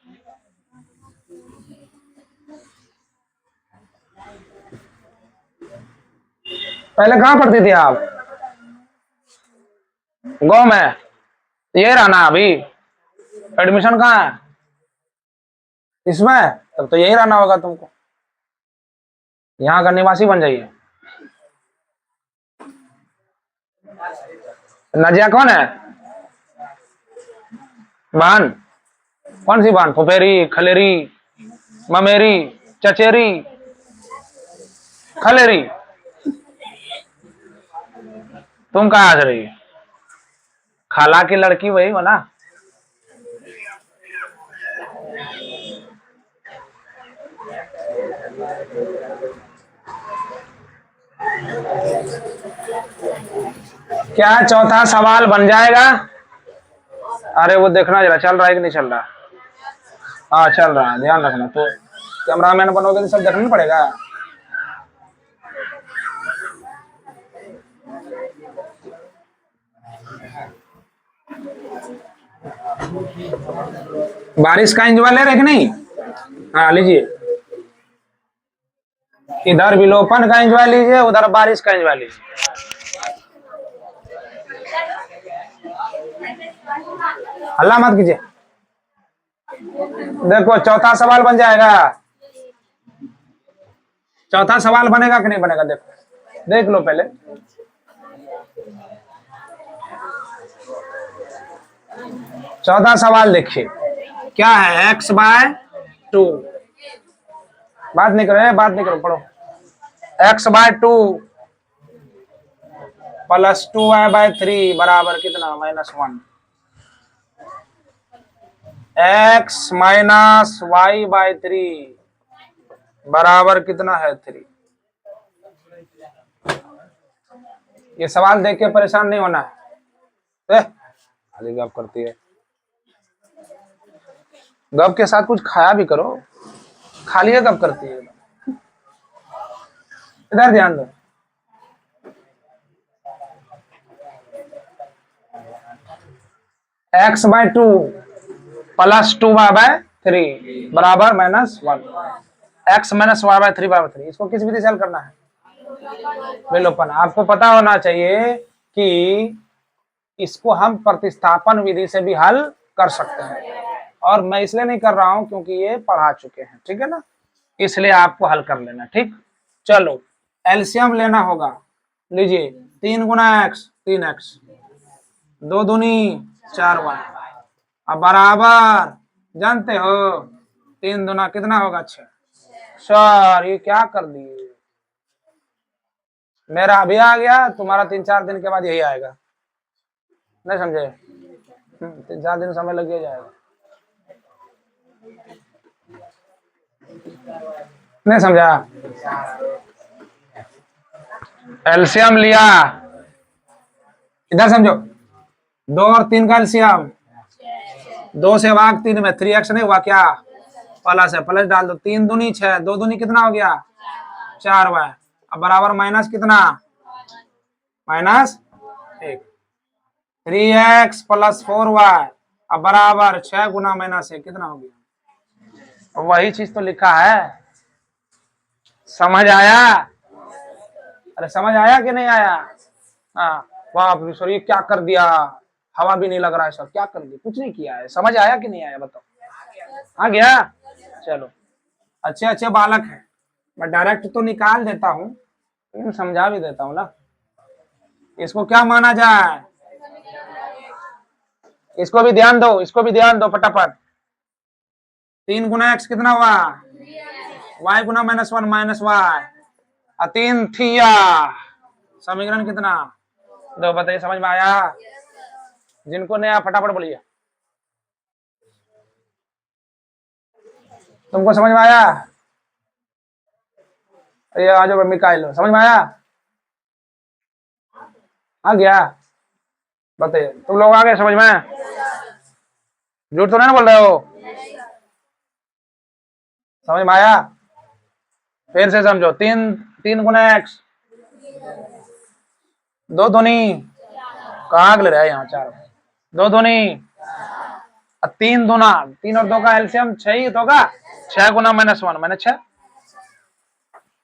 Speaker 1: पहले कहाँ पढ़ती थी आप? गाँव में? ये रहना अभी एडमिशन कहाँ है इसमें? तब तो यही रहना होगा तुमको, यहाँ का निवासी बन जाइए। नाजिया कौन है? बहन? कौन सी बहन? फुफेरी, खलेरी, ममेरी, चचेरी, खलेरी? तुम कहाँ से रही? खाला की लड़की वही हो ना? क्या चौथा सवाल बन जाएगा? अरे वो देखना जरा चल रहा है कि नहीं चल रहा। हाँ चल रहा है, ध्यान रखना। तो कैमरामैन बनोगे तो सब देखना नहीं पड़ेगा। बारिश का एंजॉय ले रहे कि नहीं? हाँ लीजिए, इधर विलोपन का एंजॉय लीजिए, उधर बारिश का एंजॉय लीजिए। हल्ला मत कीजिए। देखो चौथा सवाल बन जाएगा, चौथा सवाल बनेगा कि नहीं बनेगा, देखो देख लो पहले। चौथा सवाल देखिए क्या है, x/2, बात नहीं करो, पढ़ो। x/2 प्लस 2y/3 बराबर कितना? -1। x माइनस y/3 बराबर कितना है? 3। ये सवाल देख के परेशान नहीं होना है, खाली गप करती है। गप के साथ कुछ खाया भी करो, खाली है गप करती है। इधर ध्यान दो। x/2 प्लस 2y/3 बराबर -1। x - y/3 बराबर 3। इसको किस विधि से हल करना है? विलोपन। आपको पता होना चाहिए कि इसको हम प्रतिस्थापन विधि से भी हल कर सकते हैं, और मैं इसलिए नहीं कर रहा हूं क्योंकि ये पढ़ा चुके हैं, ठीक है ना, इसलिए आपको हल कर लेना। ठीक, चलो एलसीएम लेना होगा। लीजिए 3 गुना x 3x, 2 दूनी 4y, अब बराबर, जानते हो 3 दूना कितना होगा 6। सर ये क्या कर दिए, मेरा अभी आ गया, तुम्हारा 3-4 दिन के बाद यही आएगा, नहीं समझे? 3-4 दिन समय लग जाएगा, नहीं समझा? एलसीएम लिया, इधर समझो, 2 और 3 का एलसीएम, 2 से भाग 3 में 3x नहीं हुआ क्या, प्लस है, प्लस डाल दो, 3 दूनी 6, 2 दूनी कितना हो गया 4y, अब बराबर माइनस कितना, -1, 3x + 4y, अब बराबर 6 गुना -1 कितना हो गया, वही चीज तो लिखा है। समझ आया? अरे समझ आया कि नहीं आया? हाँ, बाप रे सर ये क्या कर दिया, हवा भी नहीं लग रहा है सर, क्या कर दिया, कुछ नहीं किया है। समझ आया कि नहीं आया बताओ? आ गया? चलो, अच्छे अच्छे बालक हैं, मैं डायरेक्ट तो निकाल देता हूँ लेकिन समझा भी देता हूँ ना। इसको क्या माना जाए, इसको भी ध्यान दो, इसको भी ध्यान दो फटाफट। 3 गुना x कितना हुआ, y गुना -1 -y, 3 थिया, समीकरण कितना, दो, बताइए समझ में आया? जिनको नहीं आया फटाफट बोलिए। तुमको समझ में आया? ये आ जाओ मिकाइल, समझ में आया? आ गया? बताइए तुम लोग आ गए समझ में? झूठ तो नहीं बोल रहे हो? समझ में आया? फिर से समझो, 3 गुना x, 2 दूनी, कहाँ ले रहा है यहाँ 4, 2 दूनी 3 दूना, 3 और 2 का एलसीएम 6 ही तो होगा, 6 गुना -1 -6।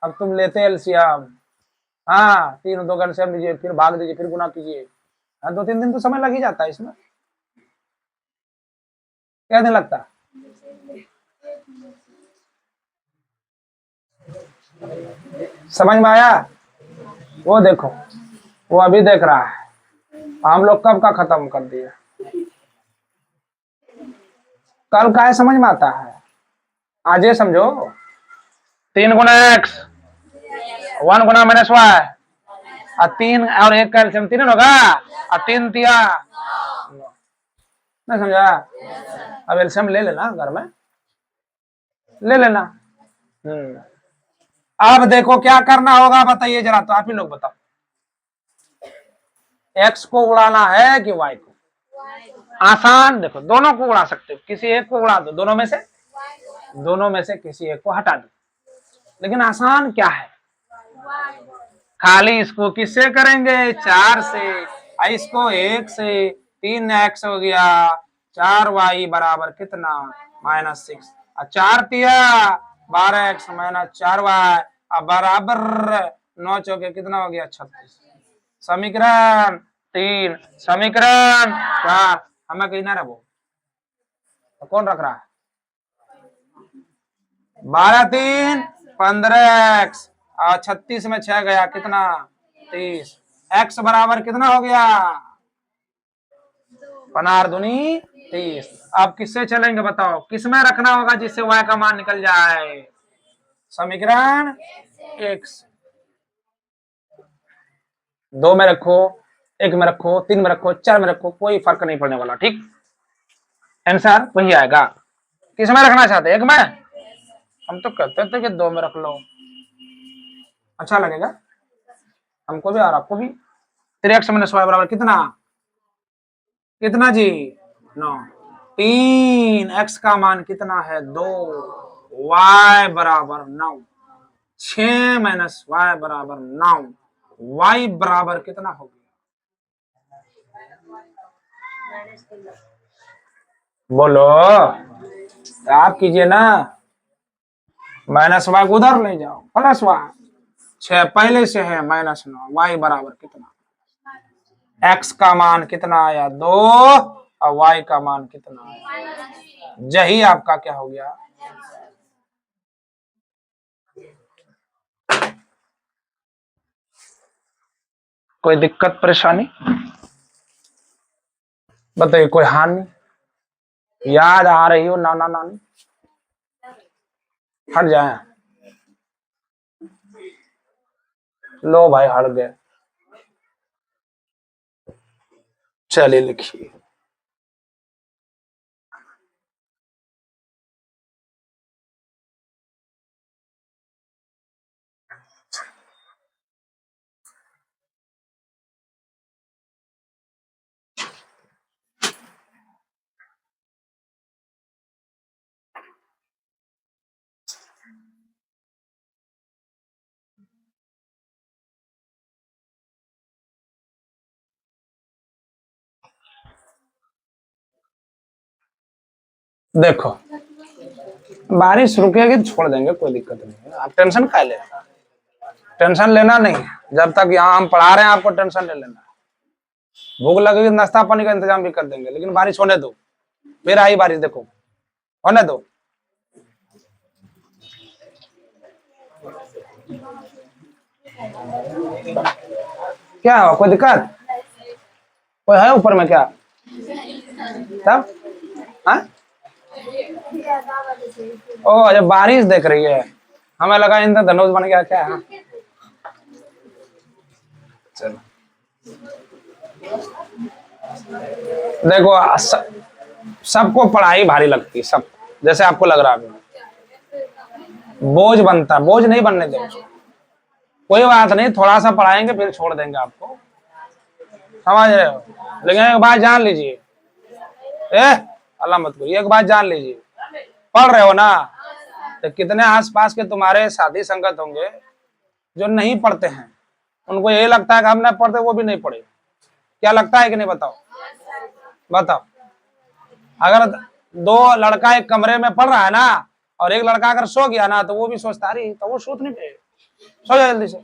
Speaker 1: अब तुम लेते एलसीएम, हाँ 3 और 2 का एलसीएम लीजिए, फिर भाग दीजिए, फिर गुना कीजिए, हाँ 2-3 दिन तो समय लग ही जाता है इसमें, क्या दिन लगता है? समझ में आया? वो देखो, वो अभी देख रहा है, हम लोग कब का खत्म कर दिए, कल का है, समझ में आता है? आज ये समझो, 3 गुना x, 1 गुना -y, 3 और 1 का एलसीएम 3 होगा, 3 तिया, नहीं समझा? अब एलसीएम ले लेना, घर में ले लेना। अब देखो क्या करना होगा, बताइए जरा, तो आप ही लोग बताओ, x को उड़ाना है कि y को? आसान, देखो दोनों को उड़ा सकते हो, किसी एक को उड़ा दो, दोनों में से किसी एक को हटा दो, लेकिन आसान क्या है, खाली इसको किससे करेंगे, 4 से, इसको 1 से, 3x हो गया, 4y बराबर कितना, -6, 4 तिया 12x -4y, अब बराबर 9 चौके कितना हो गया 36। समीकरण 3, समीकरण 4, हमें कहीं ना रखो, तो कौन रख रहा है, 12 3 15x, और 36 में 6 गया कितना 30, x बराबर कितना हो गया 15 दूनी 30। अब किससे चलेंगे बताओ, किसमें रखना होगा जिससे y का मान निकल जाए, समीकरण 1 से, 2 में रखो, 1 में रखो, 3 में रखो, 4 में रखो, कोई फर्क नहीं पड़ने वाला, ठीक, आंसर वही आएगा। किस में रखना चाहते, 1 में? हम तो कहते थे कि 2 में रख लो, अच्छा लगेगा हमको भी और आपको भी। 3x -y बराबर कितना, कितना जी 9, 3x का मान कितना है 2, y बराबर 9, 6 - y बराबर 9, y बराबर कितना हो गया, बोलो, आप कीजिए ना, -y को उधर ले जाओ, +y, 6 पहले से है -9, y बराबर कितना, x का मान कितना आया 2 और y का मान कितना आया, यही आपका क्या हो गया। कोई दिक्कत परेशानी बताइए, कोई हानि याद आ रही हो नाना नानी, हट जाए, लो भाई हट गए, चलिए लिखिए। देखो बारिश रुकेगी तो छोड़ देंगे, कोई दिक्कत नहीं है, आप टेंशन काहे ले, टेंशन लेना नहीं, जब तक यहाँ हम पढ़ा रहे हैं आपको टेंशन ले लेना, भूख लगेगी नाश्ता पानी का इंतजाम भी कर देंगे, लेकिन बारिश होने दो, फिर आई बारिश, देखो होने दो। क्या हुआ, कोई दिक्कत, कोई है ऊपर में क्या, तब हाँ? ओ जब बारिश देख रही है, हमें लगा इंद्रधनुष बन गया क्या है। चलो देखो सबको पढ़ाई भारी लगती है, सब जैसे आपको लग रहा है बोझ बनता, बोझ नहीं बनने दो, कोई बात नहीं, थोड़ा सा पढ़ाएंगे फिर छोड़ देंगे आपको, समझ रहे हो, लेकिन एक बात जान लीजिए, अल्लाह मत करो, एक बात जान लीजिए, पढ़ रहे हो ना, तो कितने आसपास के तुम्हारे साथी संगत होंगे जो नहीं पढ़ते हैं, उनको यही लगता है कि हम नहीं पढ़ते, वो भी नहीं पढ़े, क्या लगता है कि नहीं, बताओ बताओ, अगर 2 लड़का एक कमरे में पढ़ रहा है ना, और एक लड़का अगर सो गया ना, तो वो भी सोचता रही, तो वो सोच नहीं पे, सो जाए जल्दी से,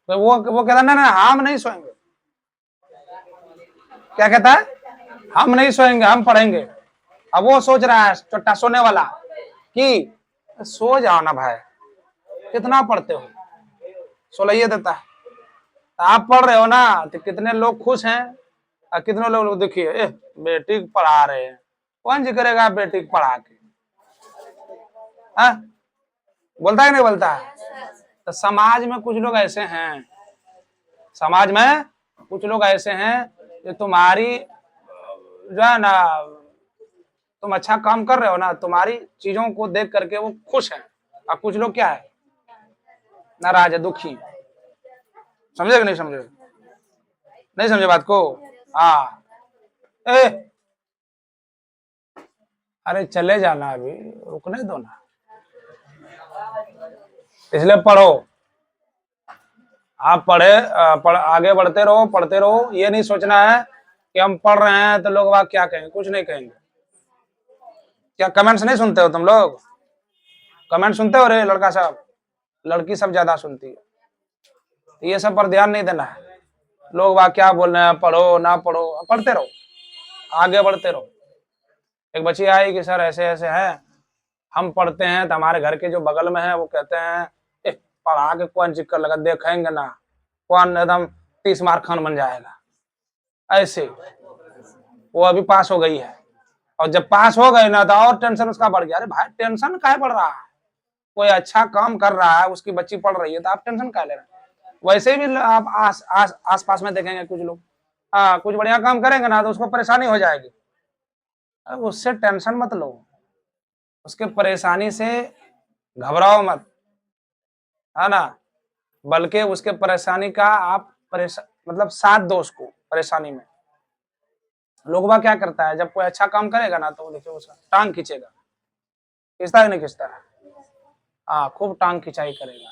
Speaker 1: तो वो कहता ना हम नहीं सोएंगे, क्या कहता है, हम नहीं सोएंगे, हम पढ़ेंगे। अब वो सोच रहा है छोटा सोने वाला कि सो जाओ ना भाई, कितना पढ़ते हो, सोलाइए देता है, तो आप पढ़ रहे हो ना, तो कितने लोग खुश हैं और कितने लोग देखिए बेटी पढ़ा रहे हैं, कौन जी करेगा बेटी पढ़ा के, बोलता है नहीं बोलता है। तो समाज में कुछ लोग ऐसे हैं, समाज में कुछ लोग ऐसे हैं जो तुम्हारी जो है ना, तुम अच्छा काम कर रहे हो ना, तुम्हारी चीजों को देख करके वो खुश हैं, और कुछ लोग क्या है, नाराज है, दुखी, समझे कि नहीं समझे, नहीं समझे बात को, हाँ अरे चले जाना, अभी रुकने दो ना, इसलिए पढ़ो, आप आगे बढ़ते रहो, पढ़ते रहो, ये नहीं सोचना है कि हम पढ़ रहे हैं तो लोग वाह क्या कहेंगे, कुछ नहीं कहेंगे। क्या कमेंट्स नहीं सुनते हो तुम लोग, कमेंट सुनते हो रे लड़का साहब, लड़की सब ज्यादा सुनती है, ये सब पर ध्यान नहीं देना है, लोग वाह क्या बोल रहे हैं, पढ़ो ना पढ़ो, पढ़ते रहो, आगे बढ़ते रहो। एक बच्ची आई कि सर ऐसे ऐसे है, हम पढ़ते हैं, तो हमारे घर के जो बगल में है वो कहते हैं पढ़ा के कौन जिक्र लगा, देखेंगे ना कौन एकदम 30 मार्क खान बन जाएगा, ऐसे वो अभी पास हो गई है, और जब पास हो गई ना तो और टेंशन उसका बढ़ गया, अरे भाई टेंशन काहे बढ़ रहा है, कोई अच्छा काम कर रहा है, उसकी बच्ची पढ़ रही है, तो आप टेंशन काहे ले रहे हैं। वैसे भी आप आस पास में देखेंगे कुछ लोग, हाँ कुछ बढ़िया काम करेंगे ना तो उसको परेशानी हो जाएगी, उससे टेंशन मत लो, उसके परेशानी से घबराओ मत, है ना, बल्कि उसके परेशानी का आप मतलब साथ दो उसको परेशानी में। लोग बाग क्या करता है, जब कोई अच्छा काम करेगा ना तो देखिए उसका टांग खींचेगा, खींचता है नहीं खींचता है, हाँ खूब टांग खिंचाई करेगा,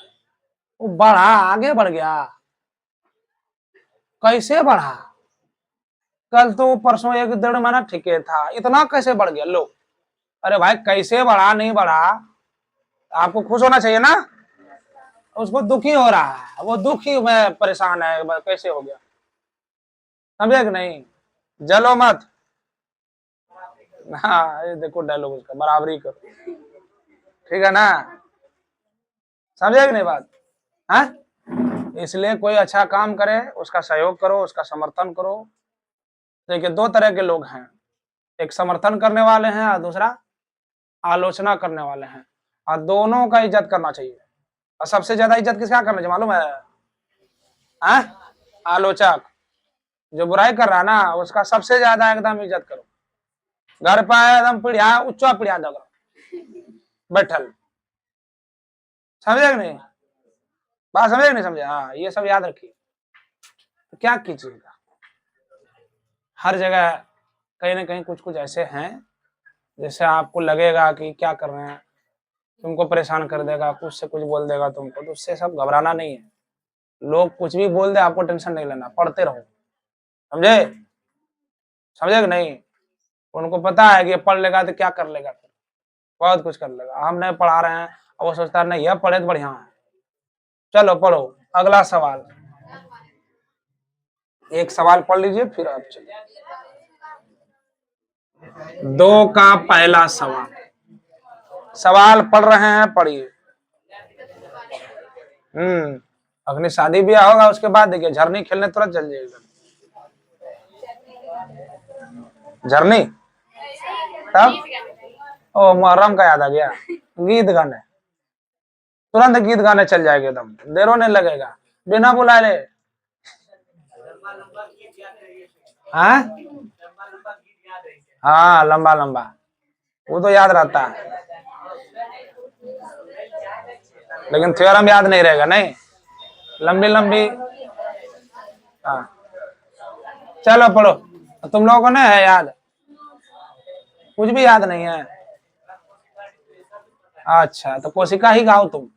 Speaker 1: वो बढ़ा आगे बढ़ गया, कैसे बढ़ा, कल तो परसों 1-1.5 महीना ठीक था, इतना कैसे बढ़ गया, लो अरे भाई कैसे बढ़ा नहीं बढ़ा, आपको खुश होना चाहिए ना, उसको दुखी हो रहा है, वो दुखी में परेशान है, कैसे हो गया, समझे कि नहीं? जलो मत। हाँ ये देखो डायलॉग उसका, बराबरी करो, ठीक है ना? समझे कि नहीं बात? हाँ, इसलिए कोई अच्छा काम करे उसका सहयोग करो, उसका समर्थन करो। देखिए दो तरह के लोग हैं, एक समर्थन करने वाले हैं और दूसरा आलोचना करने वाले हैं, और दोनों का इज्जत करना चाहिए। और सबसे ज्यादा इज्जत किसका करना चाहिए मालूम है? हाँ? आलोचक, जो बुराई कर रहा है ना उसका सबसे ज्यादा एकदम इज्जत करो। घर पे आया एकदम पिढ़िया उच्चा पिढ़िया दगा बैठल, समझे कि नहीं? बात समझे कि नहीं समझे? हाँ ये सब याद रखिए। तो क्या कीजिएगा, हर जगह कहीं ना कहीं कुछ कुछ ऐसे हैं जैसे आपको लगेगा कि क्या कर रहे हैं, तुमको परेशान कर देगा, कुछ से कुछ बोल देगा तुमको, तो उससे सब घबराना नहीं है। लोग कुछ भी बोल दे आपको टेंशन नहीं लेना, पढ़ते रहो, समझे? समझे कि नहीं? उनको पता है कि ये पढ़ लेगा तो क्या कर लेगा, फिर बहुत कुछ कर लेगा। हम नहीं पढ़ा रहे हैं और वो सोचता है नहीं यह पढ़े तो बढ़िया है। चलो पढ़ो अगला सवाल, एक सवाल पढ़ लीजिए फिर आप चलिए। दो का पहला सवाल, सवाल पढ़ रहे हैं, पढ़िए। अपनी शादी ब्याह होगा उसके बाद देखिए झरनी खेलने तुरंत चल जाएगा। झरनी तब ओ मुहर्रम का याद आ गया, गीत गाने, तुरंत गीत गाने चल जाएगा, एकदम देरो नहीं लगेगा, बिना बुलाए ले। हाँ हाँ लंबा लंबा, वो तो याद रहता है, लेकिन थ्योरम याद नहीं रहेगा, नहीं लंबी लंबी। हाँ चलो पढ़ो, तुम लोगों को नहीं है याद, कुछ भी याद नहीं है? अच्छा तो कोशिका ही गाओ तुम,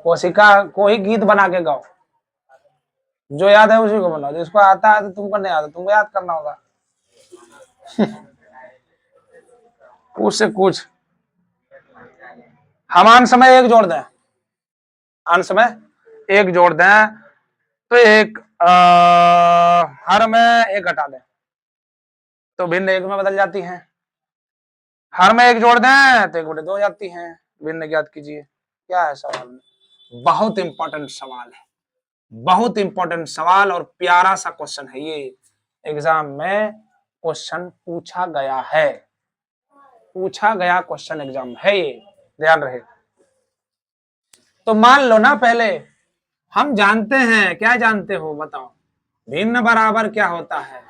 Speaker 1: कोशिका को ही गीत बना के गाओ, जो याद है उसी को बनाओ, जिसको आता है तो तुमको नहीं आता, तुमको याद करना होगा। कुछ से कुछ, हम अंश में एक जोड़ दें, अंश में एक जोड़ दें तो एक हर में एक घटा दें तो भिन्न एक में बदल जाती हैं, हर में एक जोड़ दें तो एक बटे दो हो जाती हैं। भिन्न ज्ञात कीजिए। क्या है सवाल में? बहुत इंपॉर्टेंट सवाल है, बहुत इंपॉर्टेंट सवाल और प्यारा सा क्वेश्चन है ये, एग्जाम में क्वेश्चन पूछा गया है, पूछा गया क्वेश्चन एग्जाम है ये, ध्यान रहे। तो मान लो ना, पहले हम जानते हैं, क्या जानते हो बताओ? भिन्न बराबर क्या होता है?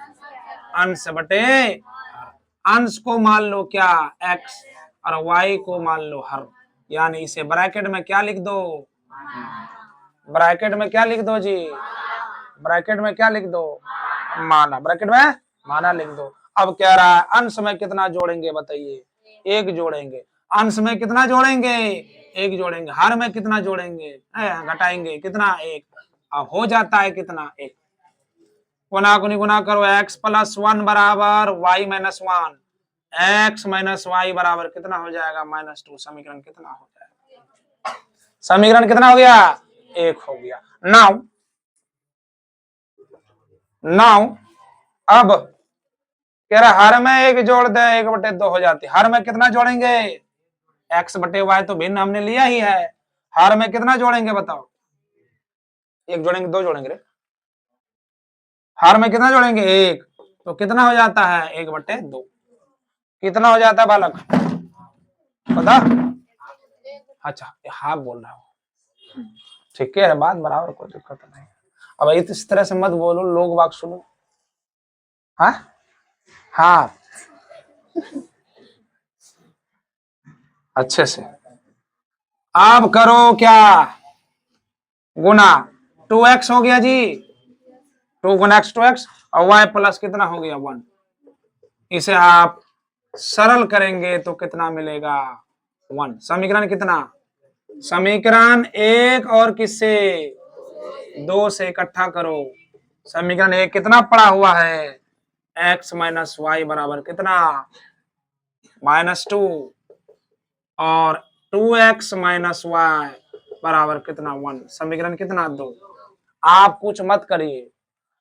Speaker 1: अंश बटे, अंश को मान लो क्या x और y को मान लो हर, यानी इसे ब्रैकेट में क्या लिख दो? ब्रैकेट में क्या लिख दो जी? ब्रैकेट में क्या लिख दो? माना, ब्रैकेट में माना लिख दो। अब कह रहा है अंश में कितना जोड़ेंगे बताइए? एक जोड़ेंगे। अंश में कितना जोड़ेंगे? एक जोड़ेंगे। हर में कितना जोड़ेंगे? घटाएंगे कितना? एक। अब हो जाता है कितना? एक। गुना गुनी गुना करो, x प्लस वन बराबर y minus one, x minus y बराबर कितना हो जाएगा? Minus two. समीकरण कितना हो जाएगा? समीकरण कितना हो गया? एक हो गया। नाउ नाउ अब कह रहा हर में एक जोड़ दे, एक बटे दो हो जाती। हर में कितना जोड़ेंगे? एक्स बटे वाई तो भिन्न हमने लिया ही है। हर में कितना जोड़ेंगे बताओ? एक जोड़ेंगे, दो जोड़ेंगे रे? हर में कितना जोड़ेंगे? एक। तो कितना हो जाता है? एक बटे दो। कितना हो जाता है बालक पता? अच्छा हाँ बोल रहा हूँ, ठीक है बात बराबर, कोई दिक्कत नहीं। अब इस तरह से मत बोलो, लोग बात सुनो। हाँ हाँ अच्छे से। आप करो क्या? गुना 2x हो गया जी, 2 गुना x 2x, और y प्लस कितना हो गया? 1। इसे आप सरल करेंगे तो कितना मिलेगा? 1। समीकरण कितना? समीकरण एक और किससे? दो से इकट्ठा करो। समीकरण एक कितना पड़ा हुआ है? x माइनस वाई बराबर कितना? -2। और 2x माइनस वाई बराबर कितना 1। समीकरण कितना 2। आप कुछ मत करिए,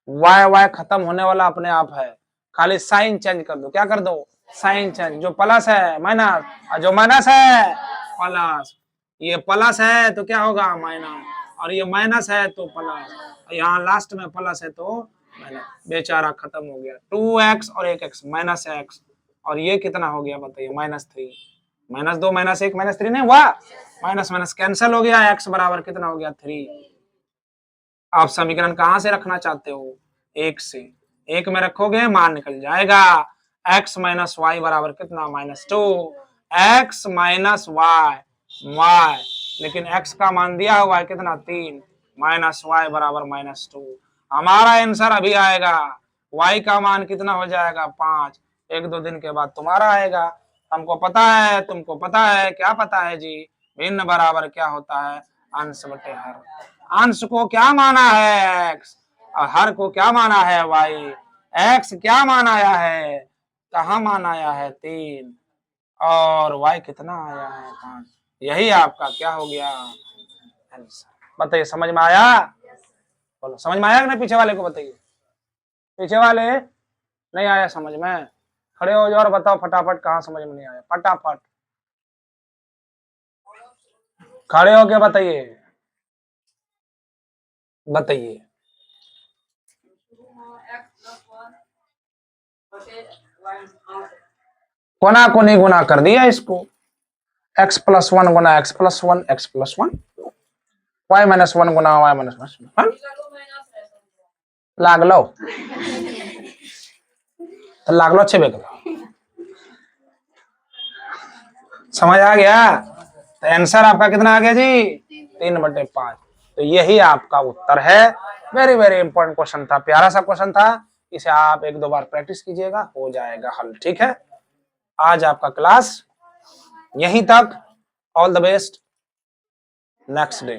Speaker 1: वाई वाई खत्म होने वाला अपने आप है, खाली साइन चेंज कर दो। क्या कर दो? Sign change. जो प्लस है माइनस, और जो माइनस है प्लस। ये प्लस है तो क्या होगा? माइनस, और ये माइनस है तो प्लस, यहाँ लास्ट में प्लस है तो माइनस। बेचारा खत्म हो गया। 2x और 1x माइनस x, और ये कितना हो गया बताइए? -3। -2 -1 -3 नहीं हुआ, माइनस माइनस कैंसिल हो गया। x बराबर कितना हो गया? 3। आप समीकरण कहां से रखना चाहते हो? 1 से। 1 में रखोगे मान निकल जाएगा। x माइनस वाई बराबर कितना? -2। x माइनस वाई, y, लेकिन x का मान दिया हुआ है कितना? 3। माइनस वाई बराबर -2। हमारा आंसर अभी आएगा। y का मान कितना हो जाएगा? 5। 1-2 दिन के बाद तुम्हारा आएगा। हमको पता है, तुमको पता है। क्या पता है जी? भिन्न बराबर क्या होता है? अंश बटे हर। अंश को क्या माना है? x, और हर को क्या माना है? y। x क्या मान आया है? कहाँ मान आया है? 3, और y कितना आया है? 5। यही आपका क्या हो गया? आंसर। बताइए, समझ में आया? बोलो, समझ में आया कि नहीं? पीछे वाले को बताइए। पीछे वाले नहीं आया समझ में? खड़े हो जाओ और बताओ फटाफट, कहाँ समझ में नहीं आया? फटाफट खड़े होके बताइए, बताइए। कोना को नहीं गुना कर दिया इसको। x + 1 गुना x + 1, x + 1, y - 1 गुना y - 1 लाग लो, तो लाग लो। 6 बेग समझ आ गया? तो आंसर आपका कितना आ गया जी? 3/5। तो यही आपका उत्तर है। वेरी वेरी इंपॉर्टेंट क्वेश्चन था, प्यारा सा क्वेश्चन था। इसे आप 1-2 बार प्रैक्टिस कीजिएगा, हो जाएगा हल। ठीक है, आज आपका क्लास यहीं तक। All the best next day.